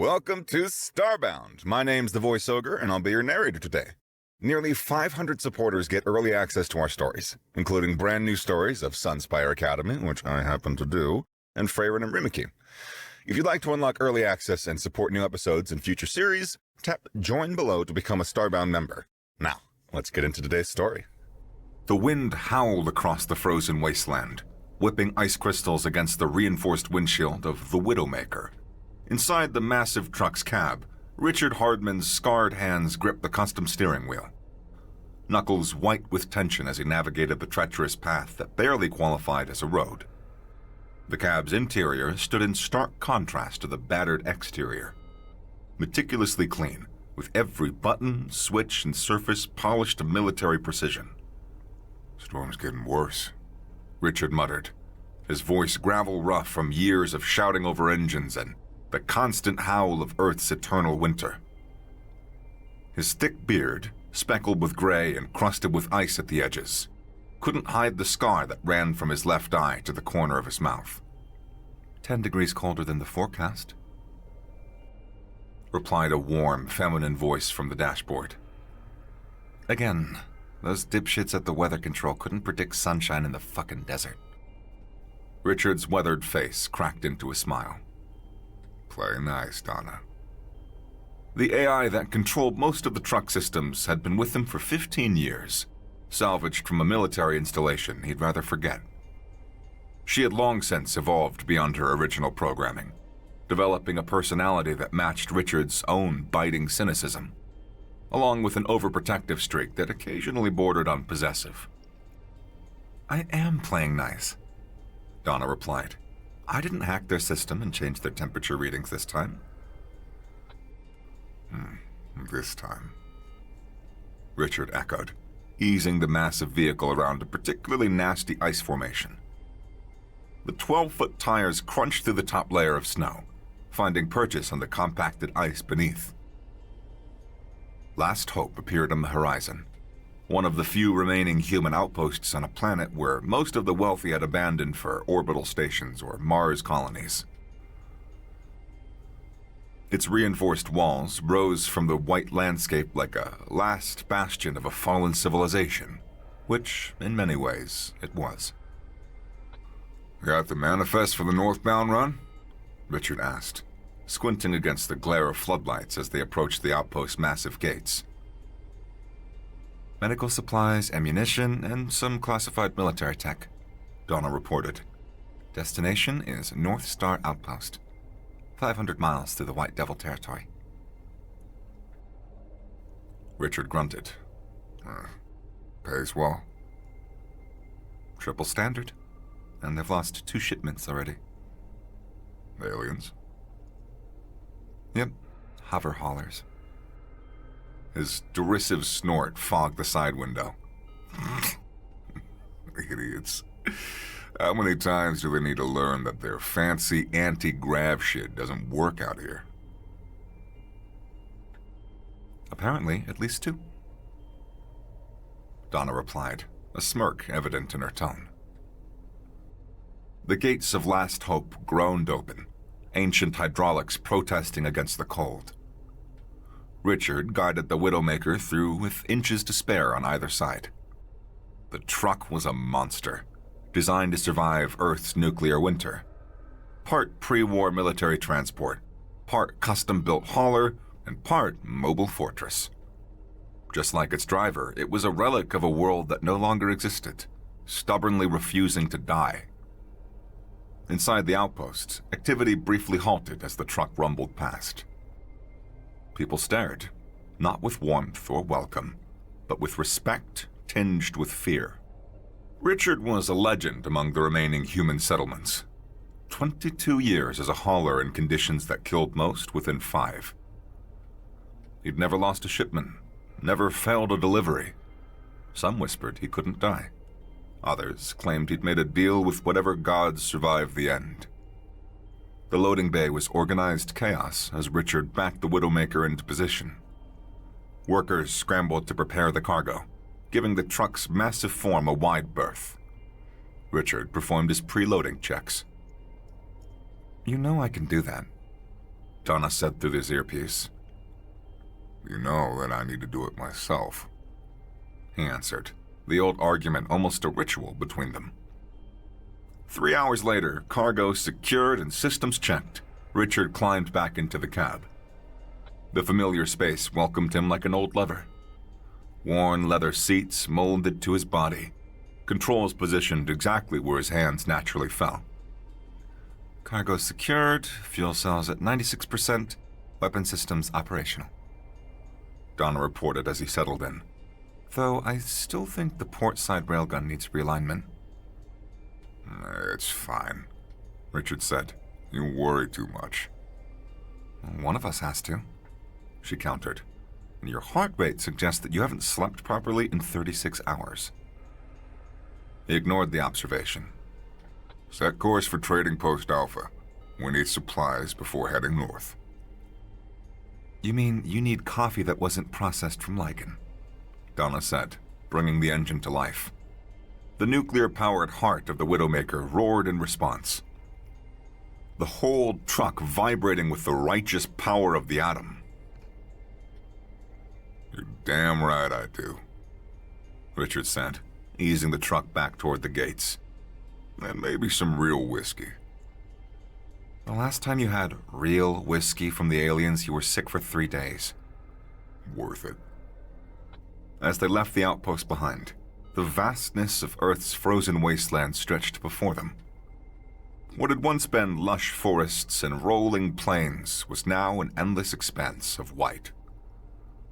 Welcome to Starbound. My name's the Voice Ogre, and I'll be your narrator today. Nearly 500 supporters get early access to our stories, including brand new stories of Sunspire Academy, which I happen to do, and Freyrin and Rimiki. If you'd like to unlock early access and support new episodes and future series, tap Join below to become a Starbound member. Now, let's get into today's story. The wind howled across the frozen wasteland, whipping ice crystals against the reinforced windshield of the Widowmaker. Inside the massive truck's cab, Richard Hardman's scarred hands gripped the custom steering wheel, knuckles white with tension as he navigated the treacherous path that barely qualified as a road. The cab's interior stood in stark contrast to the battered exterior. Meticulously clean, with every button, switch, and surface polished to military precision. "Storm's getting worse," Richard muttered, his voice gravel rough from years of shouting over engines and the constant howl of Earth's eternal winter. His thick beard, speckled with gray and crusted with ice at the edges, couldn't hide the scar that ran from his left eye to the corner of his mouth. 10 degrees colder than the forecast, replied a warm, feminine voice from the dashboard. Again, those dipshits at the weather control couldn't predict sunshine in the fucking desert. Richard's weathered face cracked into a smile. "Play nice, Donna." The AI that controlled most of the truck systems had been with him for 15 years, salvaged from a military installation he'd rather forget. She had long since evolved beyond her original programming, developing a personality that matched Richard's own biting cynicism, along with an overprotective streak that occasionally bordered on possessive. "I am playing nice," Donna replied. "I didn't hack their system and change their temperature readings this time." This time," Richard echoed, easing the massive vehicle around a particularly nasty ice formation. The 12-foot tires crunched through the top layer of snow, finding purchase on the compacted ice beneath. Last Hope appeared on the horizon, one of the few remaining human outposts on a planet where most of the wealthy had abandoned for orbital stations or Mars colonies. Its reinforced walls rose from the white landscape like a last bastion of a fallen civilization, which, in many ways, it was. "Got the manifest for the northbound run?" Richard asked, squinting against the glare of floodlights as they approached the outpost's massive gates. "Medical supplies, ammunition, and some classified military tech," Donna reported. "Destination is North Star Outpost, 500 miles through the White Devil territory." Richard grunted. "Pays well?" "Triple standard, and they've lost 2 shipments already." "Aliens?" "Yep, hover haulers." His derisive snort fogged the side window. "Idiots. How many times do they need to learn that their fancy anti-grav shit doesn't work out here?" "Apparently, at least 2. Donna replied, a smirk evident in her tone. The gates of Last Hope groaned open, ancient hydraulics protesting against the cold. Richard guided the Widowmaker through with inches to spare on either side. The truck was a monster, designed to survive Earth's nuclear winter. Part pre-war military transport, part custom-built hauler, and part mobile fortress. Just like its driver, it was a relic of a world that no longer existed, stubbornly refusing to die. Inside the outpost, activity briefly halted as the truck rumbled past. People stared, not with warmth or welcome, but with respect tinged with fear. Richard was a legend among the remaining human settlements. 22 years as a hauler in conditions that killed most within 5. He'd never lost a shipment, never failed a delivery. Some whispered he couldn't die. Others claimed he'd made a deal with whatever gods survived the end. The loading bay was organized chaos as Richard backed the Widowmaker into position. Workers scrambled to prepare the cargo, giving the truck's massive form a wide berth. Richard performed his pre-loading checks. "You know I can do that," Donna said through his earpiece. You know that I need to do it myself, He answered, the old argument almost a ritual between them. 3 hours later, cargo secured and systems checked, Richard climbed back into the cab. The familiar space welcomed him like an old lover. Worn leather seats molded to his body, controls positioned exactly where his hands naturally fell. Cargo secured, fuel cells at 96%, weapon systems operational. Donna reported as he settled in. Though I still think the port side railgun needs realignment. It's fine, Richard said. You worry too much. One of us has to, she countered. And your heart rate suggests that you haven't slept properly in 36 hours. He ignored the observation. Set course for Trading Post Alpha. We need supplies before heading north. You mean you need coffee that wasn't processed from lichen? Donna said, bringing the engine to life. The nuclear-powered heart of the Widowmaker roared in response. The whole truck vibrating with the righteous power of the atom. You're damn right I do, Richard said, easing the truck back toward the gates. And maybe some real whiskey. The last time you had real whiskey from the aliens, you were sick for 3 days. Worth it. As they left the outpost behind, the vastness of Earth's frozen wasteland stretched before them. What had once been lush forests and rolling plains was now an endless expanse of white,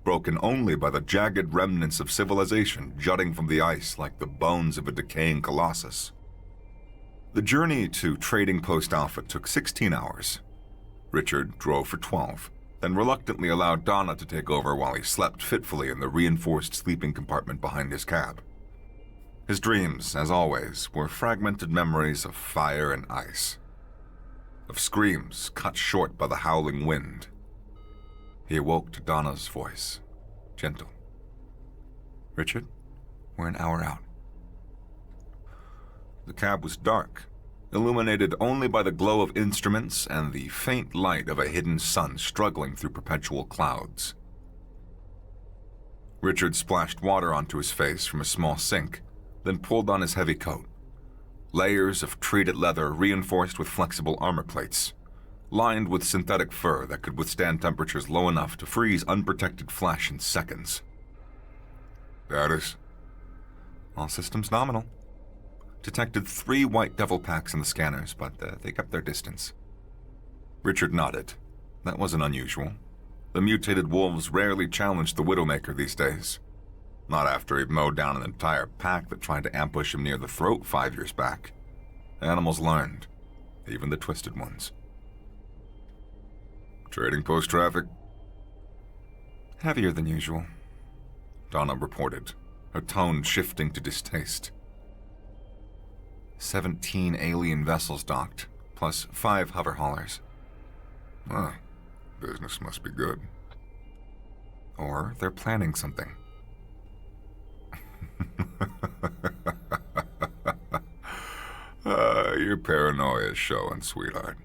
broken only by the jagged remnants of civilization jutting from the ice like the bones of a decaying colossus. The journey to Trading Post Alpha took 16 hours. Richard drove for 12, then reluctantly allowed Donna to take over while he slept fitfully in the reinforced sleeping compartment behind his cab. His dreams, as always, were fragmented memories of fire and ice, of screams cut short by the howling wind. He awoke to Donna's voice, gentle. Richard, we're an hour out. The cab was dark, illuminated only by the glow of instruments and the faint light of a hidden sun struggling through perpetual clouds. Richard splashed water onto his face from a small sink, then pulled on his heavy coat. Layers of treated leather reinforced with flexible armor plates, lined with synthetic fur that could withstand temperatures low enough to freeze unprotected flesh in seconds. Status? All systems nominal. Detected 3 white devil packs in the scanners, but they kept their distance. Richard nodded. That wasn't unusual. The mutated wolves rarely challenged the Widowmaker these days. Not after he'd mowed down an entire pack that tried to ambush him near the throat 5 years back. Animals learned, even the twisted ones. Trading post traffic? Heavier than usual, Donna reported, her tone shifting to distaste. 17 alien vessels docked, plus 5 hover haulers. Well, business must be good. Or they're planning something. Your paranoia is showing, sweetheart.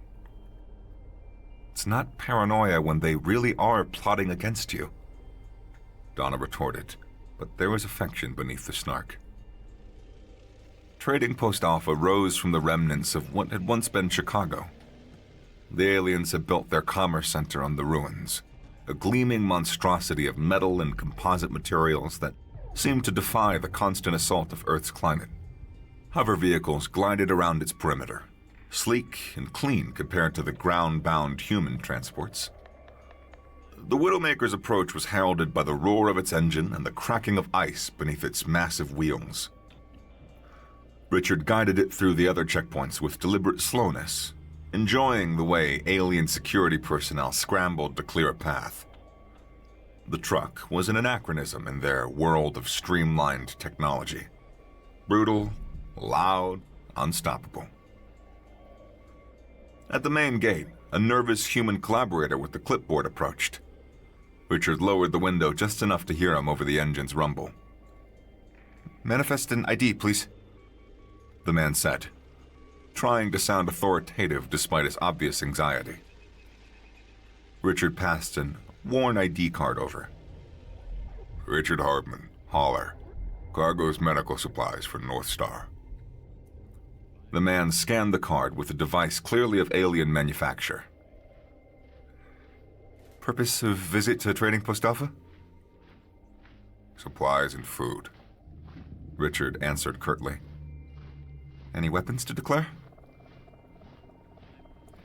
It's not paranoia when they really are plotting against you, Donna retorted, but there was affection beneath the snark. Trading Post Alpha rose from the remnants of what had once been Chicago. The aliens had built their commerce center on the ruins, a gleaming monstrosity of metal and composite materials that seemed to defy the constant assault of Earth's climate. Hover vehicles glided around its perimeter, sleek and clean compared to the ground-bound human transports. The Widowmaker's approach was heralded by the roar of its engine and the cracking of ice beneath its massive wheels. Richard guided it through the other checkpoints with deliberate slowness, enjoying the way alien security personnel scrambled to clear a path. The truck was an anachronism in their world of streamlined technology. Brutal, loud, unstoppable. At the main gate, a nervous human collaborator with the clipboard approached. Richard lowered the window just enough to hear him over the engine's rumble. "Manifest an ID, please," the man said, trying to sound authoritative despite his obvious anxiety. Richard passed an worn ID card over. Richard Hartman, hauler. Cargo's medical supplies for North Star. The man scanned the card with a device clearly of alien manufacture. Purpose of visit to Trading Post Alpha? Supplies and food. Richard answered curtly. Any weapons to declare?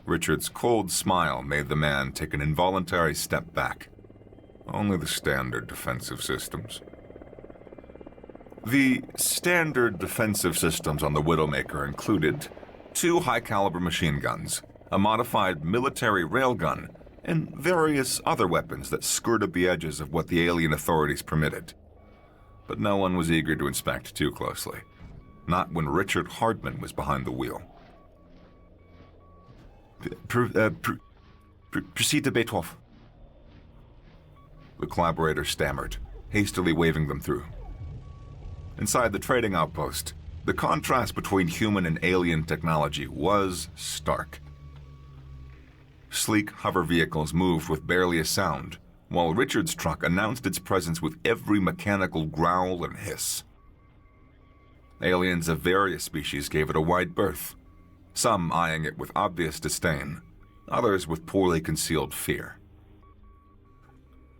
Richard's cold smile made the man take an involuntary step back. Only the standard defensive systems. The standard defensive systems on the Widowmaker included 2 high-caliber machine guns, a modified military railgun, and various other weapons that skirted the edges of what the alien authorities permitted. But no one was eager to inspect too closely. Not when Richard Hardman was behind the wheel. Proceed to Bay 12. The collaborator stammered, hastily waving them through. Inside the trading outpost, the contrast between human and alien technology was stark. Sleek hover vehicles moved with barely a sound, while Richard's truck announced its presence with every mechanical growl and hiss. Aliens of various species gave it a wide berth, some eyeing it with obvious disdain, others with poorly concealed fear.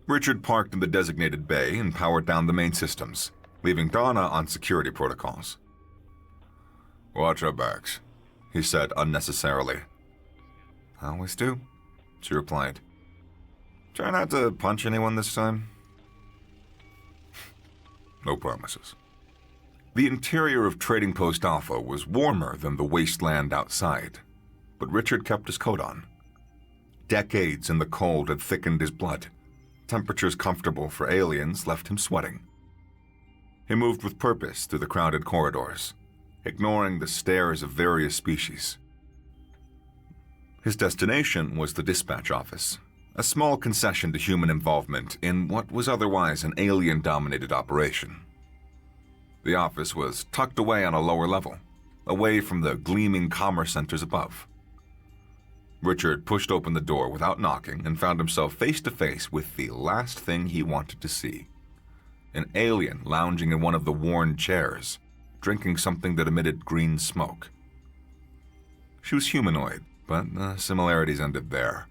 Richard parked in the designated bay and powered down the main systems, leaving Donna on security protocols. Watch our backs, he said unnecessarily. I always do, she replied. Try not to punch anyone this time. No promises. The interior of Trading Post Alpha was warmer than the wasteland outside, but Richard kept his coat on. Decades in the cold had thickened his blood. Temperatures comfortable for aliens left him sweating. He moved with purpose through the crowded corridors, ignoring the stares of various species. His destination was the dispatch office, a small concession to human involvement in what was otherwise an alien-dominated operation. The office was tucked away on a lower level, away from the gleaming commerce centers above. Richard pushed open the door without knocking and found himself face to face with the last thing he wanted to see. An alien lounging in one of the worn chairs, drinking something that emitted green smoke. She was humanoid, but the similarities ended there.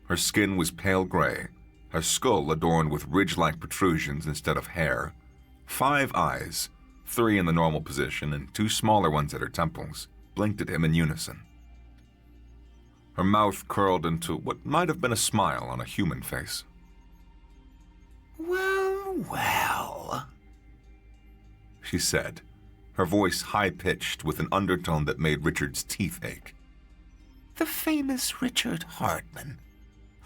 Her skin was pale gray, her skull adorned with ridge-like protrusions instead of hair, 5 eyes, 3 in the normal position and 2 smaller ones at her temples, blinked at him in unison. Her mouth curled into what might have been a smile on a human face. Well, she said, her voice high-pitched with an undertone that made Richard's teeth ache. The famous Richard Hardman.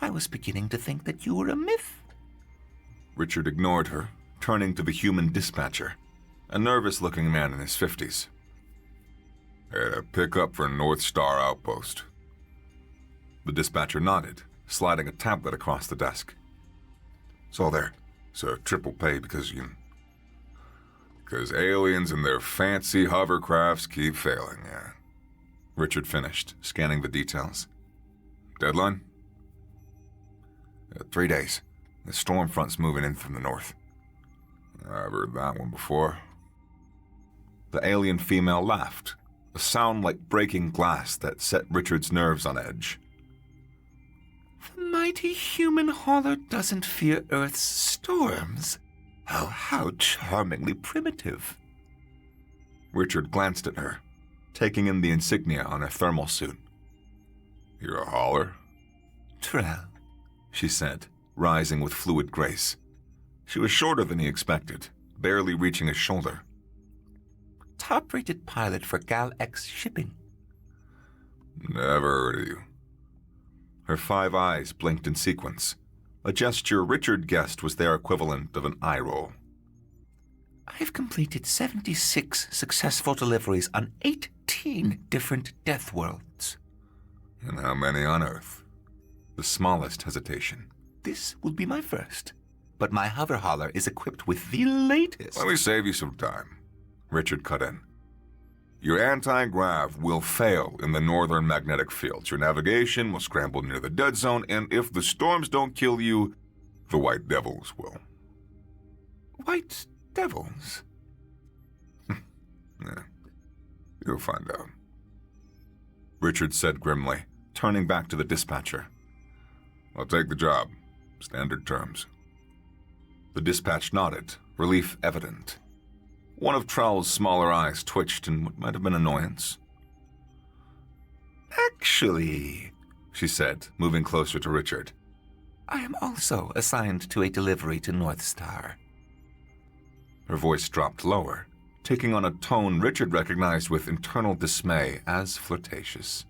I was beginning to think that you were a myth. Richard ignored her, turning to the human dispatcher, a nervous-looking man in his 50s. Had a pickup for North Star Outpost. The dispatcher nodded, sliding a tablet across the desk. It's all there. It's a triple pay because aliens and their fancy hovercrafts keep failing, yeah. Richard finished, scanning the details. Deadline? 3 days. The storm front's moving in from the north. I've heard that one before. The alien female laughed, a sound like breaking glass that set Richard's nerves on edge. The mighty human hauler doesn't fear Earth's storms. Oh, how charmingly primitive. Richard glanced at her, taking in the insignia on her thermal suit. You're a hauler? Trell, she said, rising with fluid grace. She was shorter than he expected, barely reaching his shoulder. Top-rated pilot for Gal-X shipping. Never heard of you. Her 5 eyes blinked in sequence, a gesture Richard guessed was their equivalent of an eye roll. I've completed 76 successful deliveries on 18 different death worlds. And how many on Earth? The smallest hesitation. This will be my first, but my hover hauler is equipped with the latest. Let me save you some time. Richard cut in. Your anti-grav will fail in the northern magnetic fields. Your navigation will scramble near the dead zone, and if the storms don't kill you, the White Devils will. White devils? Yeah, you'll find out. Richard said grimly, turning back to the dispatcher. I'll take the job. Standard terms. The dispatch nodded, relief evident. One of Trell's smaller eyes twitched in what might have been annoyance. Actually, she said, moving closer to Richard, I am also assigned to a delivery to North Star. Her voice dropped lower, taking on a tone Richard recognized with internal dismay as flirtatious.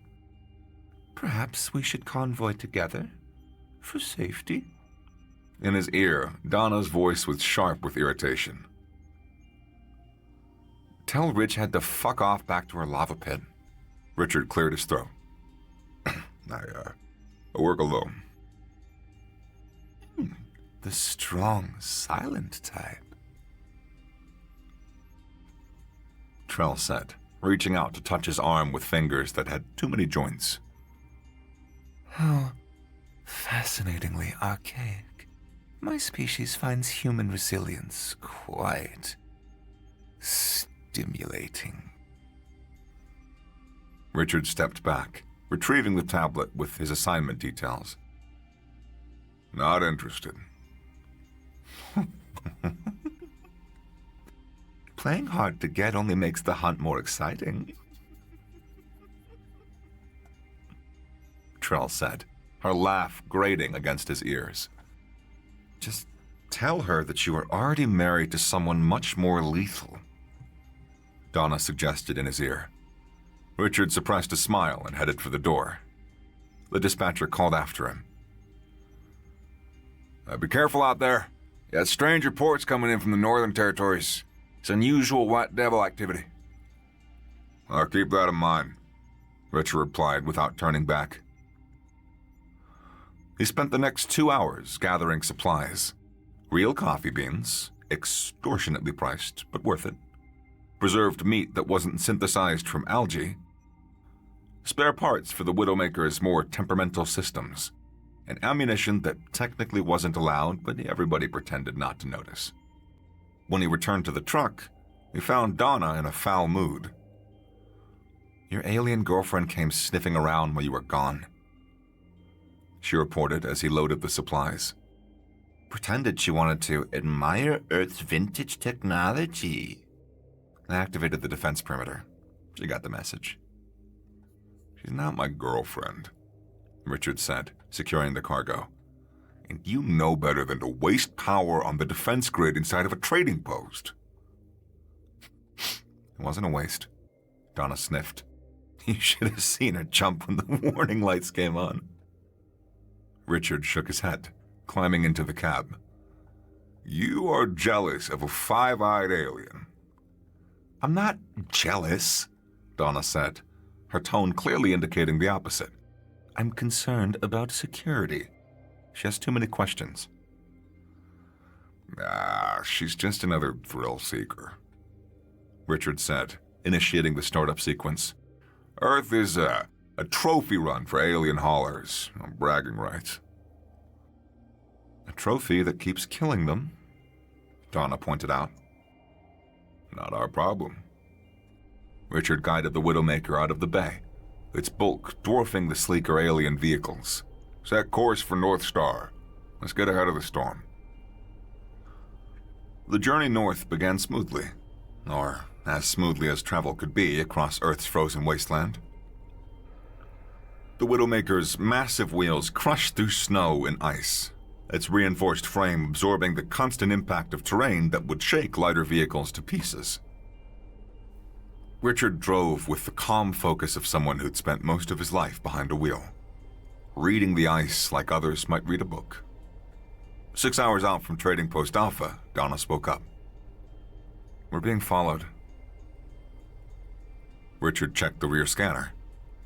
Perhaps we should convoy together, for safety? In his ear, Donna's voice was sharp with irritation. Tell Ridgehead to fuck off back to her lava pit. Richard cleared his throat. I work alone. The strong, silent type. Trell said, reaching out to touch his arm with fingers that had too many joints. How fascinatingly archaic. My species finds human resilience quite stimulating. Richard stepped back, retrieving the tablet with his assignment details. Not interested. Playing hard to get only makes the hunt more exciting, Trell said, her laugh grating against his ears. Just tell her that you are already married to someone much more lethal, Donna suggested in his ear. Richard suppressed a smile and headed for the door. The dispatcher called after him. Be careful out there. Got strange reports coming in from the northern territories. It's unusual White Devil activity. I'll keep that in mind, Richard replied without turning back. He spent the next 2 hours gathering supplies. Real coffee beans, extortionately priced, but worth it. Preserved meat that wasn't synthesized from algae. Spare parts for the Widowmaker's more temperamental systems. And ammunition that technically wasn't allowed, but everybody pretended not to notice. When he returned to the truck, he found Donna in a foul mood. Your alien girlfriend came sniffing around while you were gone, she reported as he loaded the supplies. Pretended she wanted to admire Earth's vintage technology. I activated the defense perimeter. She got the message. She's not my girlfriend, Richard said, securing the cargo. And you know better than to waste power on the defense grid inside of a trading post. It wasn't a waste, Donna sniffed. You should have seen her jump when the warning lights came on. Richard shook his head, climbing into the cab. You are jealous of a five-eyed alien. I'm not jealous, Donna said, her tone clearly indicating the opposite. I'm concerned about security. She has too many questions. She's just another thrill seeker, Richard said, initiating the startup sequence. Earth is a trophy run for alien haulers, bragging rights. A trophy that keeps killing them, Donna pointed out. Not our problem. Richard guided the Widowmaker out of the bay, its bulk dwarfing the sleeker alien vehicles. Set course for North Star. Let's get ahead of the storm. The journey north began smoothly, or as smoothly as travel could be across Earth's frozen wasteland. The Widowmaker's massive wheels crushed through snow and ice, its reinforced frame absorbing the constant impact of terrain that would shake lighter vehicles to pieces. Richard drove with the calm focus of someone who'd spent most of his life behind a wheel, reading the ice like others might read a book. 6 hours out from Trading Post Alpha, Donna spoke up. We're being followed. Richard checked the rear scanner.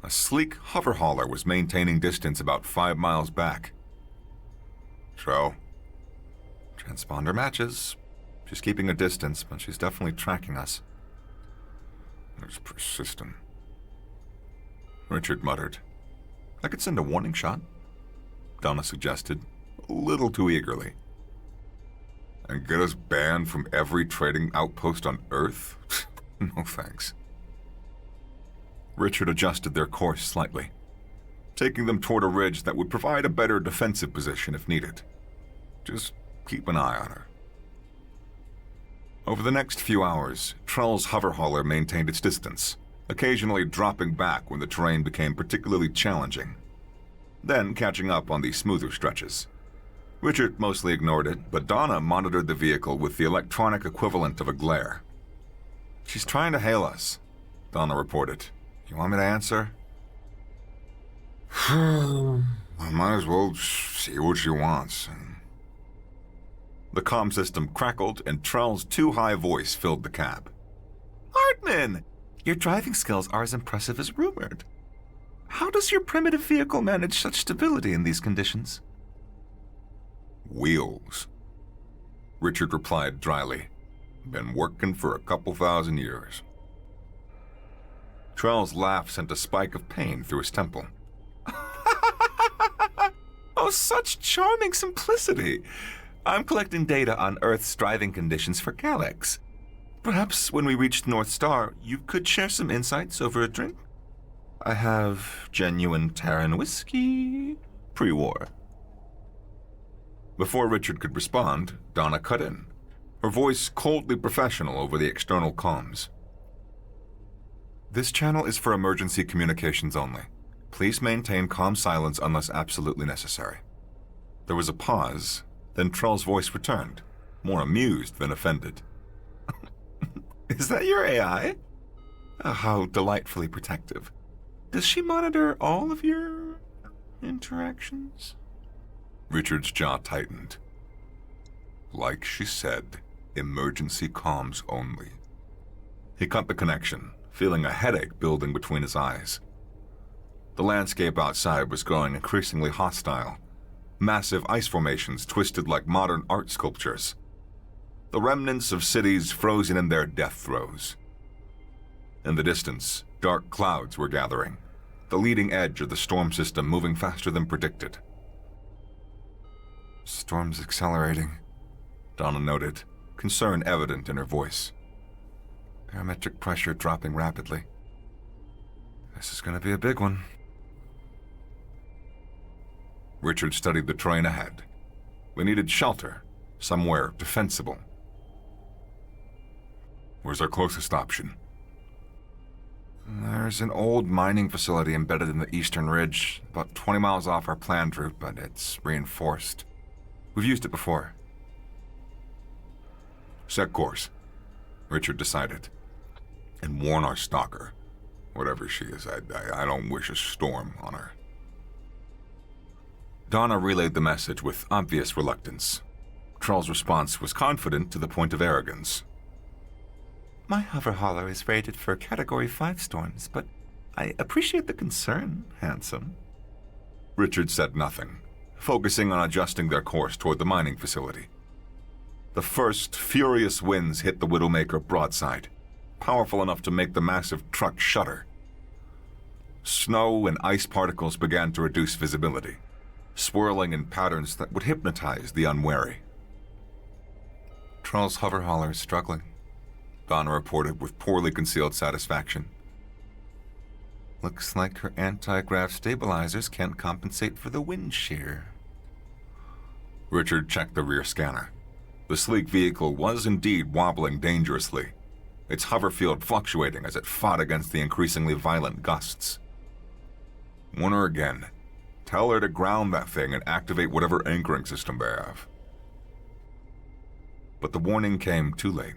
A sleek hover hauler was maintaining distance about 5 miles back. So? Transponder matches. She's keeping a distance, but she's definitely tracking us. It's persistent. Richard muttered. I could send a warning shot, Donna suggested, a little too eagerly. And get us banned from every trading outpost on Earth? No thanks. Richard adjusted their course slightly, taking them toward a ridge that would provide a better defensive position if needed. Just keep an eye on her. Over the next few hours, Trell's hover hauler maintained its distance, occasionally dropping back when the terrain became particularly challenging, then catching up on the smoother stretches. Richard mostly ignored it, but Donna monitored the vehicle with the electronic equivalent of a glare. She's trying to hail us, Donna reported. You want me to answer? I might as well see what she wants. The comm system crackled, and Trell's too-high voice filled the cab. Hartman! Your driving skills are as impressive as rumored. How does your primitive vehicle manage such stability in these conditions? Wheels, Richard replied dryly. Been working for a couple thousand years. Trell's laugh sent a spike of pain through his temple. Oh, such charming simplicity! I'm collecting data on Earth's driving conditions for Galax. Perhaps when we reach the North Star, you could share some insights over a drink? I have genuine Terran whiskey, pre-war. Before Richard could respond, Donna cut in, her voice coldly professional over the external comms. This channel is for emergency communications only. Please maintain calm silence unless absolutely necessary. There was a pause, then Trell's voice returned, more amused than offended. Is that your AI? Oh, how delightfully protective. Does she monitor all of your interactions? Richard's jaw tightened. Like she said, emergency comms only. He cut the connection, feeling a headache building between his eyes. The landscape outside was growing increasingly hostile. Massive ice formations twisted like modern art sculptures. The remnants of cities frozen in their death throes. In the distance, dark clouds were gathering, the leading edge of the storm system moving faster than predicted. Storm's accelerating, Donna noted, concern evident in her voice. Barometric pressure dropping rapidly. This is going to be a big one. Richard studied the terrain ahead. We needed shelter, somewhere defensible. Where's our closest option? There's an old mining facility embedded in the eastern ridge, about 20 miles off our planned route, but it's reinforced. We've used it before. Set course, Richard decided. And warn our stalker. Whatever she is, I don't wish a storm on her. Donna relayed the message with obvious reluctance. Trell's response was confident to the point of arrogance. My hover hauler is rated for Category 5 storms, but I appreciate the concern, handsome. Richard said nothing, focusing on adjusting their course toward the mining facility. The first furious winds hit the Widowmaker broadside, powerful enough to make the massive truck shudder. Snow and ice particles began to reduce visibility, swirling in patterns that would hypnotize the unwary. Trell's hover hauler is struggling, Donna reported with poorly concealed satisfaction. Looks like her anti-grav stabilizers can't compensate for the wind shear. Richard checked the rear scanner. The sleek vehicle was indeed wobbling dangerously, its hover field fluctuating as it fought against the increasingly violent gusts. Warn her again. Tell her to ground that thing and activate whatever anchoring system they have. But the warning came too late.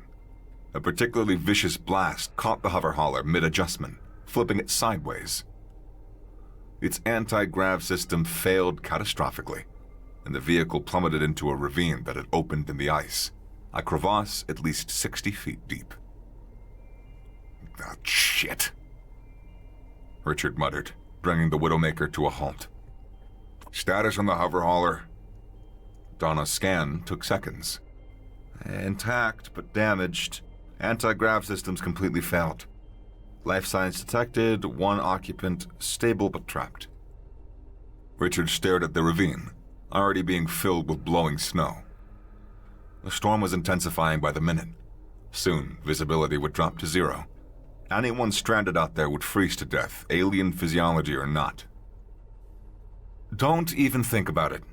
A particularly vicious blast caught the hover hauler mid-adjustment, flipping it sideways. Its anti-grav system failed catastrophically, and the vehicle plummeted into a ravine that had opened in the ice, a crevasse at least 60 feet deep. Ah, shit, Richard muttered, bringing the Widowmaker to a halt. Status on the hover hauler? Donna's scan took seconds. Intact, but damaged. Anti-grav systems completely failed. Life signs detected, one occupant, stable but trapped. Richard stared at the ravine, already being filled with blowing snow. The storm was intensifying by the minute. Soon, visibility would drop to 0. Anyone stranded out there would freeze to death, alien physiology or not. "Don't even think about it,"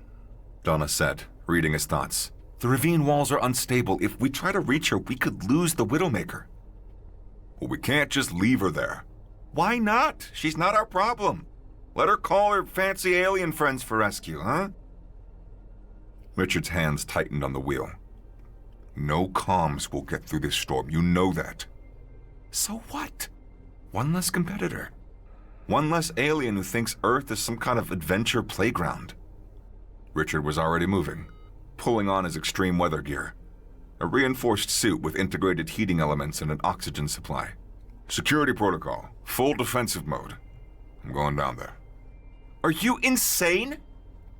Donna said, reading his thoughts. "The ravine walls are unstable. If we try to reach her, we could lose the Widowmaker." Well, we can't just leave her there. "Why not? She's not our problem. Let her call her fancy alien friends for rescue, huh?" Richard's hands tightened on the wheel. No comms will get through this storm, you know that. So what? One less competitor. One less alien who thinks Earth is some kind of adventure playground. Richard was already moving, pulling on his extreme weather gear. A reinforced suit with integrated heating elements and an oxygen supply. Security protocol, full defensive mode. I'm going down there. "Are you insane?"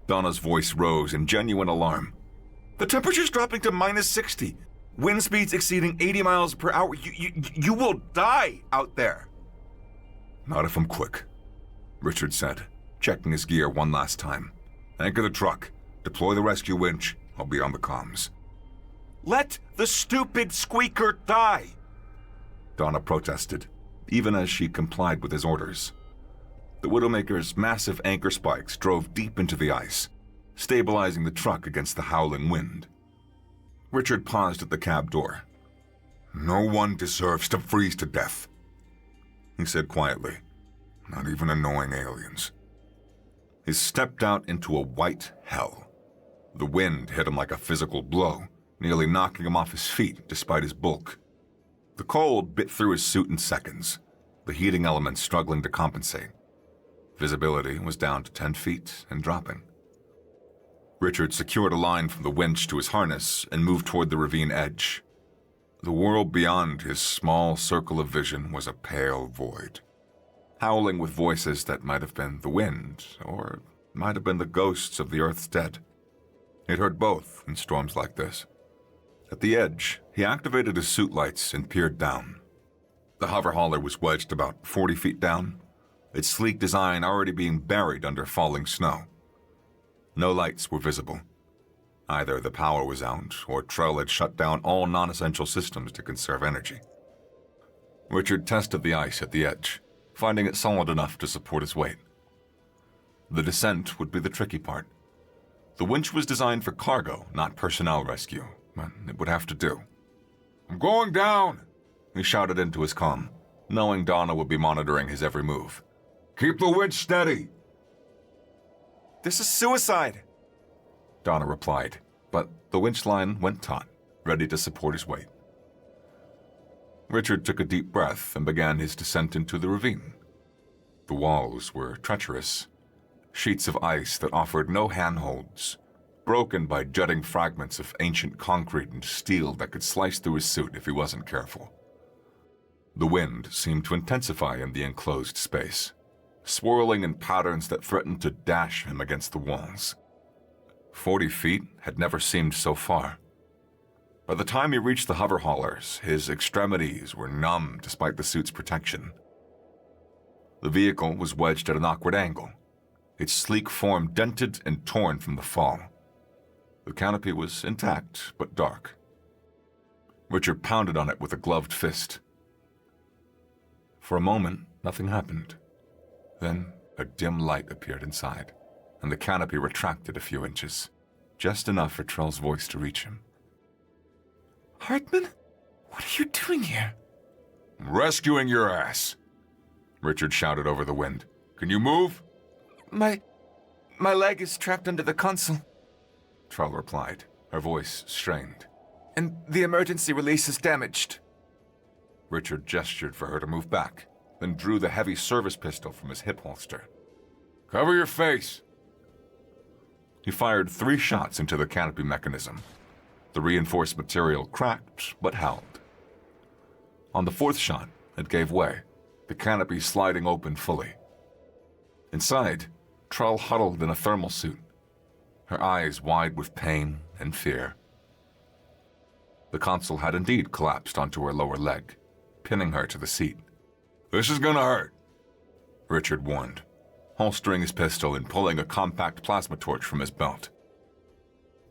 Donna's voice rose in genuine alarm. "The temperature's dropping to -60. Wind speeds exceeding 80 miles per hour. You will die out there." Not if I'm quick, Richard said, checking his gear one last time. Anchor the truck. Deploy the rescue winch. I'll be on the comms. "Let the stupid squeaker die!" Donna protested, even as she complied with his orders. The Widowmaker's massive anchor spikes drove deep into the ice, stabilizing the truck against the howling wind. Richard paused at the cab door. No one deserves to freeze to death, he said quietly. Not even annoying aliens. He stepped out into a white hell. The wind hit him like a physical blow, nearly knocking him off his feet despite his bulk. The cold bit through his suit in seconds, the heating elements struggling to compensate. Visibility was down to 10 feet and dropping. Richard secured a line from the winch to his harness and moved toward the ravine edge. The world beyond his small circle of vision was a pale void, howling with voices that might have been the wind or might have been the ghosts of the Earth's dead. He'd heard both in storms like this. At the edge, he activated his suit lights and peered down. The hover hauler was wedged about 40 feet down, its sleek design already being buried under falling snow. No lights were visible. Either the power was out, or Trell had shut down all non-essential systems to conserve energy. Richard tested the ice at the edge, finding it solid enough to support his weight. The descent would be the tricky part. The winch was designed for cargo, not personnel rescue, but it would have to do. I'm going down, he shouted into his comm, knowing Donna would be monitoring his every move. Keep the winch steady. This is suicide, Donna replied, but the winch line went taut, ready to support his weight. Richard took a deep breath and began his descent into the ravine. The walls were treacherous, sheets of ice that offered no handholds, broken by jutting fragments of ancient concrete and steel that could slice through his suit if he wasn't careful. The wind seemed to intensify in the enclosed space, swirling in patterns that threatened to dash him against the walls. 40 feet had never seemed so far. By the time he reached the hover haulers, his extremities were numb despite the suit's protection. The vehicle was wedged at an awkward angle, its sleek form dented and torn from the fall. The canopy was intact, but dark. Richard pounded on it with a gloved fist. For a moment, nothing happened. Then, a dim light appeared inside, and the canopy retracted a few inches, just enough for Trell's voice to reach him. Hartman? What are you doing here? I'm rescuing your ass, Richard shouted over the wind. Can you move? My leg is trapped under the console, Trell replied, her voice strained. And the emergency release is damaged. Richard gestured for her to move back, then drew the heavy service pistol from his hip holster. Cover your face. He fired 3 shots into the canopy mechanism. The reinforced material cracked, but held. On the 4th shot, it gave way, the canopy sliding open fully. Inside, Trell huddled in a thermal suit, her eyes wide with pain and fear. The console had indeed collapsed onto her lower leg, pinning her to the seat. This is gonna hurt, Richard warned, holstering his pistol and pulling a compact plasma torch from his belt.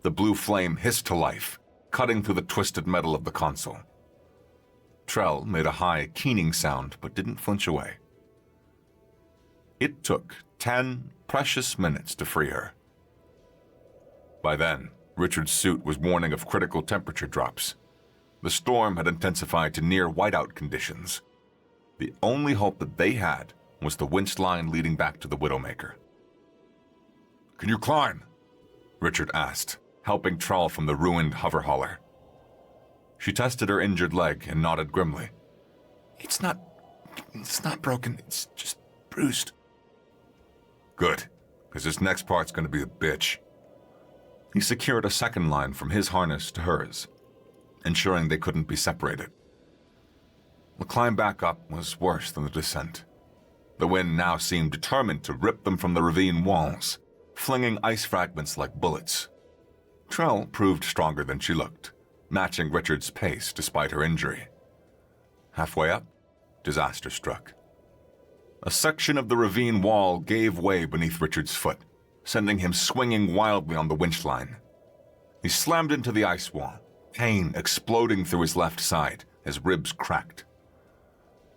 The blue flame hissed to life, cutting through the twisted metal of the console. Trell made a high, keening sound but didn't flinch away. It took 10 precious minutes to free her. By then, Richard's suit was warning of critical temperature drops. The storm had intensified to near whiteout conditions. The only hope that they had was the winch line leading back to the Widowmaker. "Can you climb?" Richard asked, helping Trell from the ruined hover hauler. She tested her injured leg and nodded grimly. It's not broken, it's just bruised." "Good, because this next part's going to be a bitch." He secured a second line from his harness to hers, ensuring they couldn't be separated. The climb back up was worse than the descent. The wind now seemed determined to rip them from the ravine walls, flinging ice fragments like bullets. Trell proved stronger than she looked, matching Richard's pace despite her injury. Halfway up, disaster struck. A section of the ravine wall gave way beneath Richard's foot, sending him swinging wildly on the winch line. He slammed into the ice wall, pain exploding through his left side as ribs cracked.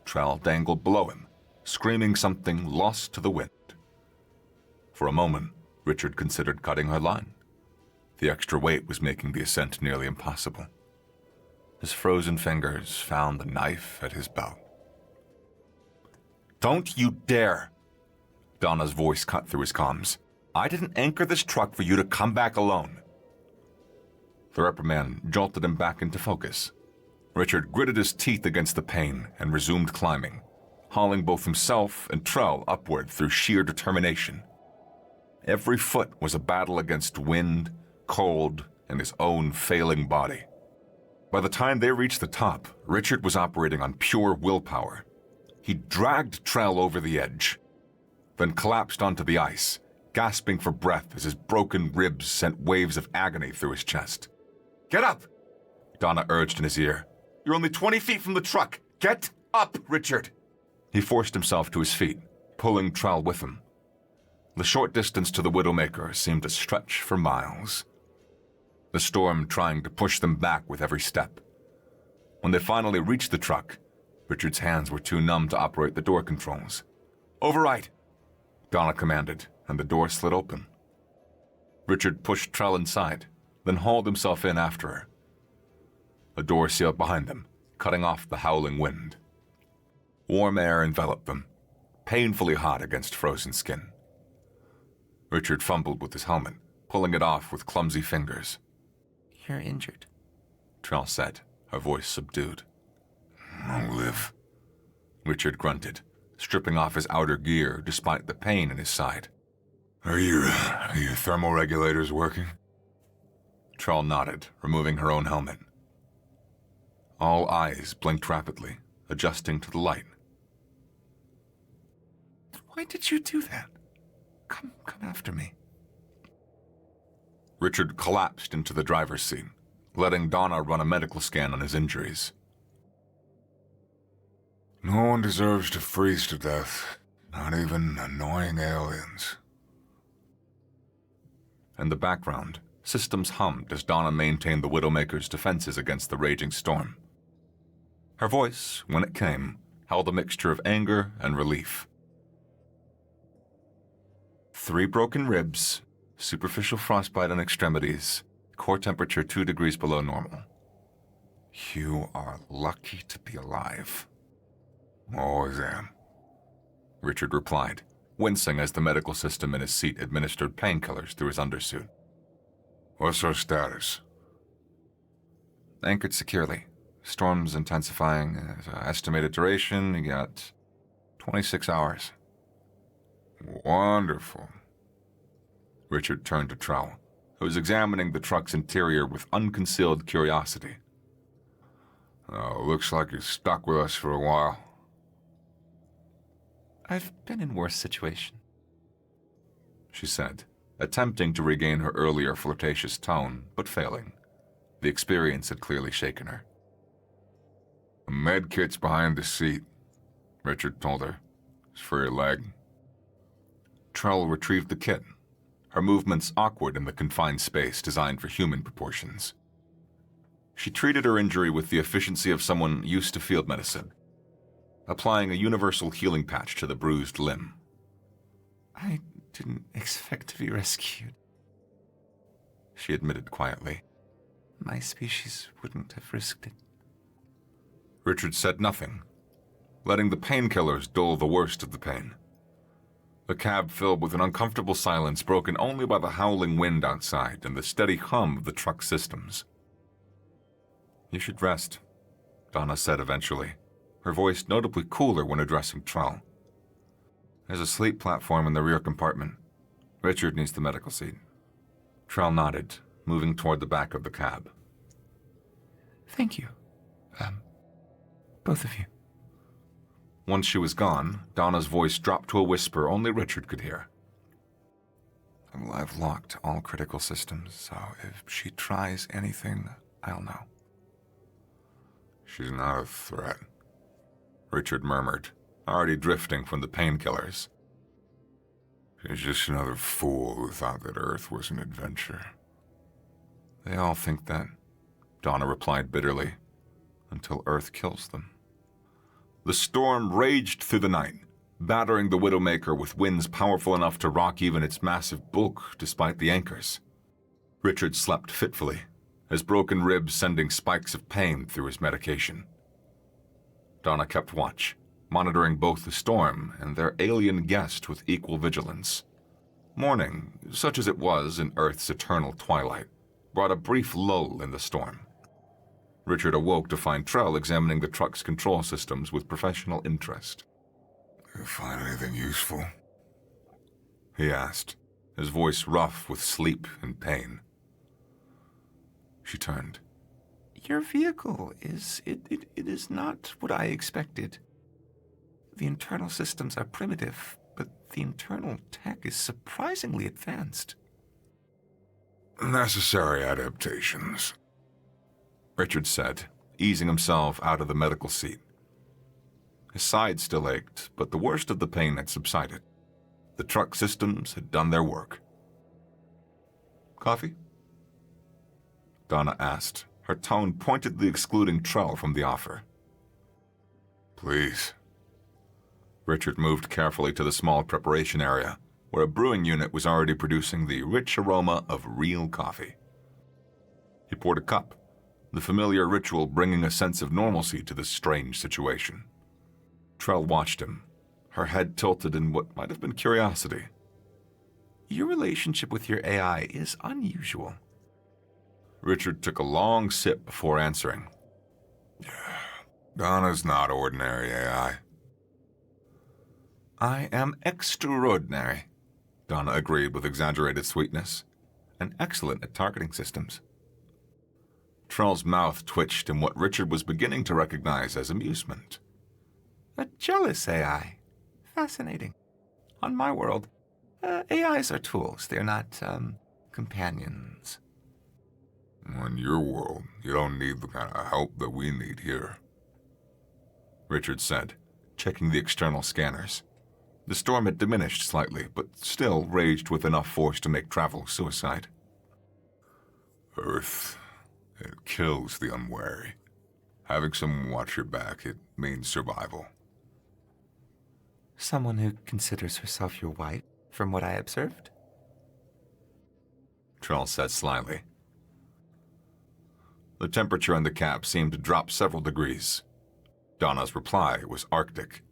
Trell dangled below him, screaming something lost to the wind. For a moment, Richard considered cutting her line. The extra weight was making the ascent nearly impossible. His frozen fingers found the knife at his belt. "Don't you dare!" Donna's voice cut through his comms. "I didn't anchor this truck for you to come back alone." The reprimand jolted him back into focus. Richard gritted his teeth against the pain and resumed climbing, hauling both himself and Trell upward through sheer determination. Every foot was a battle against wind, cold, and his own failing body. By the time they reached the top, Richard was operating on pure willpower. He dragged Trell over the edge, then collapsed onto the ice, gasping for breath as his broken ribs sent waves of agony through his chest. "Get up!" Donna urged in his ear. "You're only 20 feet from the truck. Get up, Richard!" He forced himself to his feet, pulling Trell with him. The short distance to the Widowmaker seemed to stretch for miles, the storm trying to push them back with every step. When they finally reached the truck, Richard's hands were too numb to operate the door controls. "Override!" Donna commanded, and the door slid open. Richard pushed Trell inside, then hauled himself in after her. A door sealed behind them, cutting off the howling wind. Warm air enveloped them, painfully hot against frozen skin. Richard fumbled with his helmet, pulling it off with clumsy fingers. "You're injured," Trell said, her voice subdued. "I'll live," Richard grunted, stripping off his outer gear despite the pain in his side. Are your thermal regulators working?" Trell nodded, removing her own helmet. All eyes blinked rapidly, adjusting to the light. "Why did you do that? Come after me." Richard collapsed into the driver's seat, letting Donna run a medical scan on his injuries. No one deserves to freeze to death, not even annoying aliens. In the background, systems hummed as Donna maintained the Widowmaker's defenses against the raging storm. Her voice, when it came, held a mixture of anger and relief. 3 broken ribs, superficial frostbite on extremities, core temperature 2 degrees below normal. You are lucky to be alive. Always am. Richard replied, wincing as the medical system in his seat administered painkillers through his undersuit. What's our status? Anchored securely. Storm's intensifying. Estimated duration, you got 26 hours. Wonderful. Richard turned to Trell, who was examining the truck's interior with unconcealed curiosity. Looks like you're stuck with us for a while. I've been in worse situations, she said, attempting to regain her earlier flirtatious tone, but failing. The experience had clearly shaken her. The med kit's behind the seat. Richard told her. It's for your leg. Trell retrieved the kit, her movements awkward in the confined space designed for human proportions. She treated her injury with the efficiency of someone used to field medicine, applying a universal healing patch to the bruised limb. I didn't expect to be rescued, she admitted quietly. My species wouldn't have risked it. Richard said nothing, letting the painkillers dull the worst of the pain. The cab filled with an uncomfortable silence broken only by the howling wind outside and the steady hum of the truck systems. You should rest, Donna said eventually, her voice notably cooler when addressing Trell. There's a sleep platform in the rear compartment. Richard needs the medical seat. Trell nodded, moving toward the back of the cab. Thank you. Both of you. Once she was gone, Donna's voice dropped to a whisper only Richard could hear. I've locked all critical systems, so if she tries anything, I'll know. She's not a threat, Richard murmured, already drifting from the painkillers. She's just another fool who thought that Earth was an adventure. They all think that, Donna replied bitterly, until Earth kills them. The storm raged through the night, battering the Widowmaker with winds powerful enough to rock even its massive bulk despite the anchors. Richard slept fitfully, his broken ribs sending spikes of pain through his medication. Donna kept watch, monitoring both the storm and their alien guest with equal vigilance. Morning, such as it was in Earth's eternal twilight, brought a brief lull in the storm. Richard awoke to find Trell examining the truck's control systems with professional interest. You find anything useful? He asked, his voice rough with sleep and pain. She turned. Your vehicle is... It is not what I expected. The internal systems are primitive, but the internal tech is surprisingly advanced. Necessary adaptations, Richard said, easing himself out of the medical seat. His side still ached, but the worst of the pain had subsided. The truck systems had done their work. Coffee? Donna asked, her tone pointedly excluding Trell from the offer. Please. Richard moved carefully to the small preparation area, where a brewing unit was already producing the rich aroma of real coffee. He poured a cup, the familiar ritual bringing a sense of normalcy to this strange situation. Trell watched him, her head tilted in what might have been curiosity. Your relationship with your AI is unusual. Richard took a long sip before answering. Donna's not ordinary AI. I am extraordinary, Donna agreed with exaggerated sweetness, and excellent at targeting systems. Trell's mouth twitched in what Richard was beginning to recognize as amusement. A jealous AI. Fascinating. On my world, AIs are tools. They're not, companions. In your world, you don't need the kind of help that we need here, Richard said, checking the external scanners. The storm had diminished slightly, but still raged with enough force to make travel suicide. Earth, it kills the unwary. Having someone watch your back, it means survival. Someone who considers herself your wife, from what I observed? Trell said slyly. The temperature in the cab seemed to drop several degrees. Donna's reply was arctic.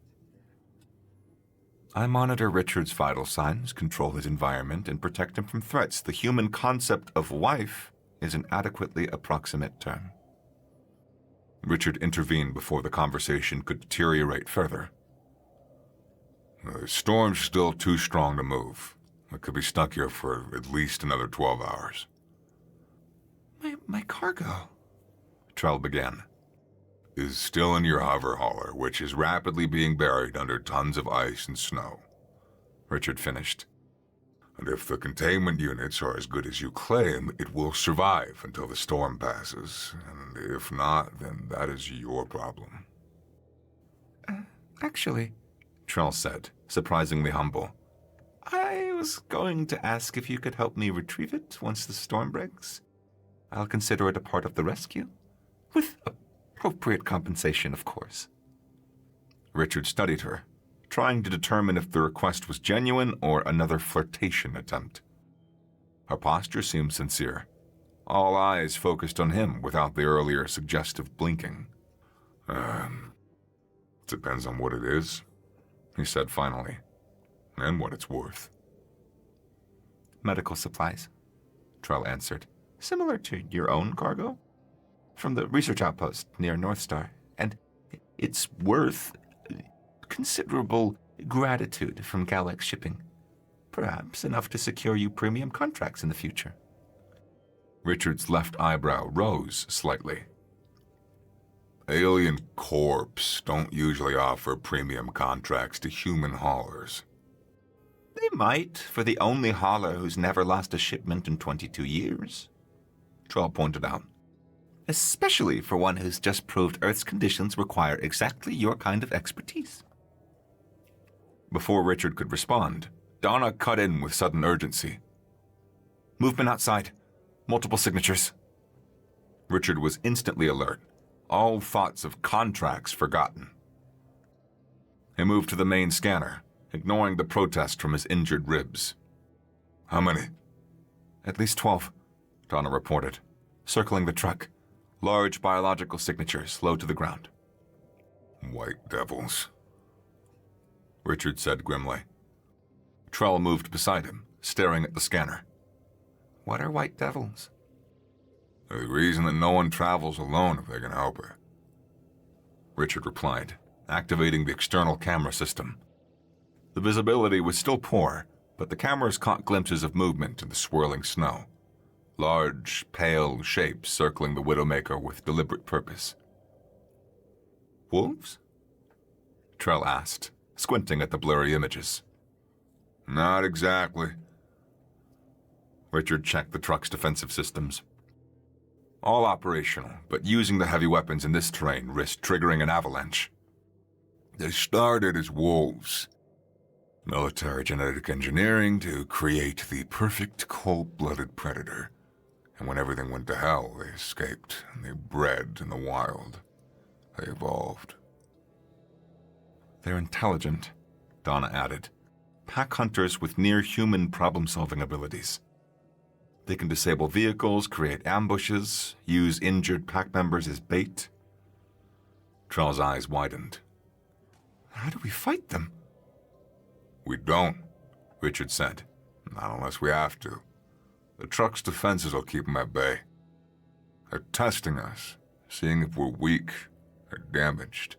I monitor Richard's vital signs, control his environment, and protect him from threats. The human concept of wife is an adequately approximate term. Richard intervened before the conversation could deteriorate further. The storm's still too strong to move. I could be stuck here for at least another 12 hours. My cargo, Trell began. Is still in your hover hauler, which is rapidly being buried under tons of ice and snow, Richard finished. And if the containment units are as good as you claim, it will survive until the storm passes. And if not, then that is your problem. Actually, Trell said, surprisingly humble. I was going to ask if you could help me retrieve it once the storm breaks. I'll consider it a part of the rescue. With appropriate compensation, of course. Richard studied her, trying to determine if the request was genuine or another flirtation attempt. Her posture seemed sincere. All eyes focused on him without the earlier suggestive blinking. Depends on what it is, he said finally, and what it's worth. Medical supplies, Trell answered. Similar to your own cargo? From the research outpost near North Star. And it's worth considerable gratitude from Galax Shipping. Perhaps enough to secure you premium contracts in the future. Richard's left eyebrow rose slightly. Alien Corps don't usually offer premium contracts to human haulers. They might, for the only hauler who's never lost a shipment in 22 years, Trell pointed out. Especially for one who's just proved Earth's conditions require exactly your kind of expertise. Before Richard could respond, Donna cut in with sudden urgency. Movement outside. Multiple signatures. Richard was instantly alert, all thoughts of contracts forgotten. He moved to the main scanner, ignoring the protest from his injured ribs. How many? At least 12, Donna reported, circling the truck, large biological signatures low to the ground. White devils, Richard said grimly. Trell moved beside him, staring at the scanner. What are white devils? They're the reason that no one travels alone if they can help it, Richard replied, activating the external camera system. The visibility was still poor, but the cameras caught glimpses of movement in the swirling snow. Large, pale shapes circling the Widowmaker with deliberate purpose. Wolves? Trell asked, squinting at the blurry images. Not exactly. Richard checked the truck's defensive systems. All operational, but using the heavy weapons in this terrain risked triggering an avalanche. They started as wolves. Military genetic engineering to create the perfect cold-blooded predator. And when everything went to hell, they escaped, and they bred in the wild. They evolved. They're intelligent, Donna added. Pack hunters with near-human problem-solving abilities. They can disable vehicles, create ambushes, use injured pack members as bait. Trell's eyes widened. How do we fight them? We don't, Richard said. Not unless we have to. The truck's defenses will keep them at bay. They're testing us, seeing if we're weak or damaged.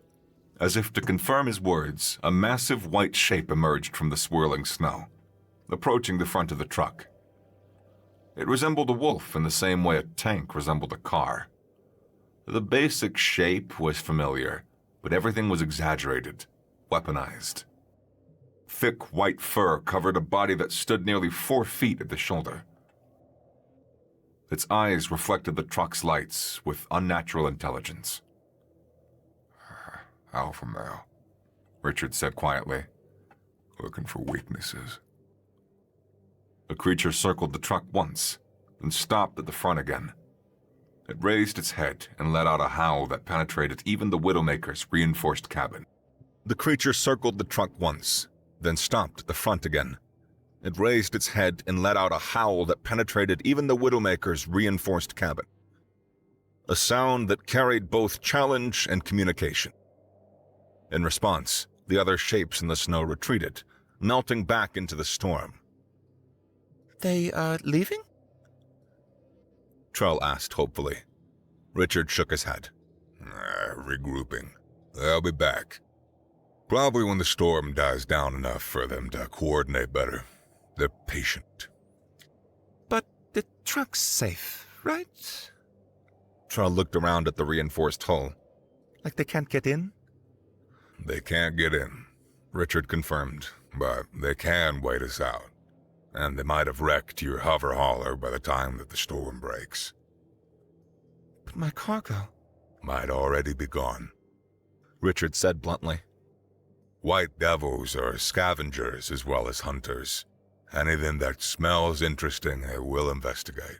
As if to confirm his words, a massive white shape emerged from the swirling snow, approaching the front of the truck. It resembled a wolf in the same way a tank resembled a car. The basic shape was familiar, but everything was exaggerated, weaponized. Thick white fur covered a body that stood nearly 4 feet at the shoulder. Its eyes reflected the truck's lights with unnatural intelligence. Alpha male, Richard said quietly. looking for weaknesses. The creature circled the truck once, then stopped at the front again. It raised its head and let out a howl that penetrated even the Widowmaker's reinforced cabin. The creature circled the truck once, then stopped at the front again. It raised its head and let out a howl that penetrated even the Widowmaker's reinforced cabin. A sound that carried both challenge and communication. In response, the other shapes in the snow retreated, melting back into the storm. They, leaving? Trell asked hopefully. Richard shook his head. Regrouping. They'll be back. Probably when the storm dies down enough for them to coordinate better. They're patient. But the truck's safe, right? Trell looked around at the reinforced hull. Like they can't get in? They can't get in, Richard confirmed. but they can wait us out. And they might have wrecked your hover hauler by the time that the storm breaks. But my cargo... Might already be gone. Richard said bluntly. White devils are scavengers as well as hunters. Anything that smells interesting, they will investigate.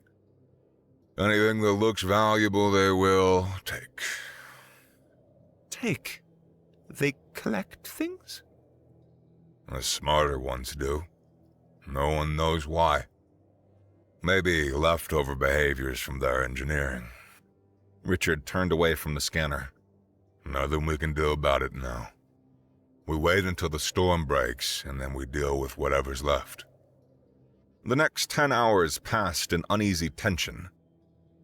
Anything that looks valuable, they will take. Take? They collect things? The smarter ones do. No one knows why. Maybe leftover behaviors from their engineering. Richard turned away from the scanner. Nothing we can do about it now. We wait until the storm breaks, and then we deal with whatever's left. The next 10 hours passed in uneasy tension.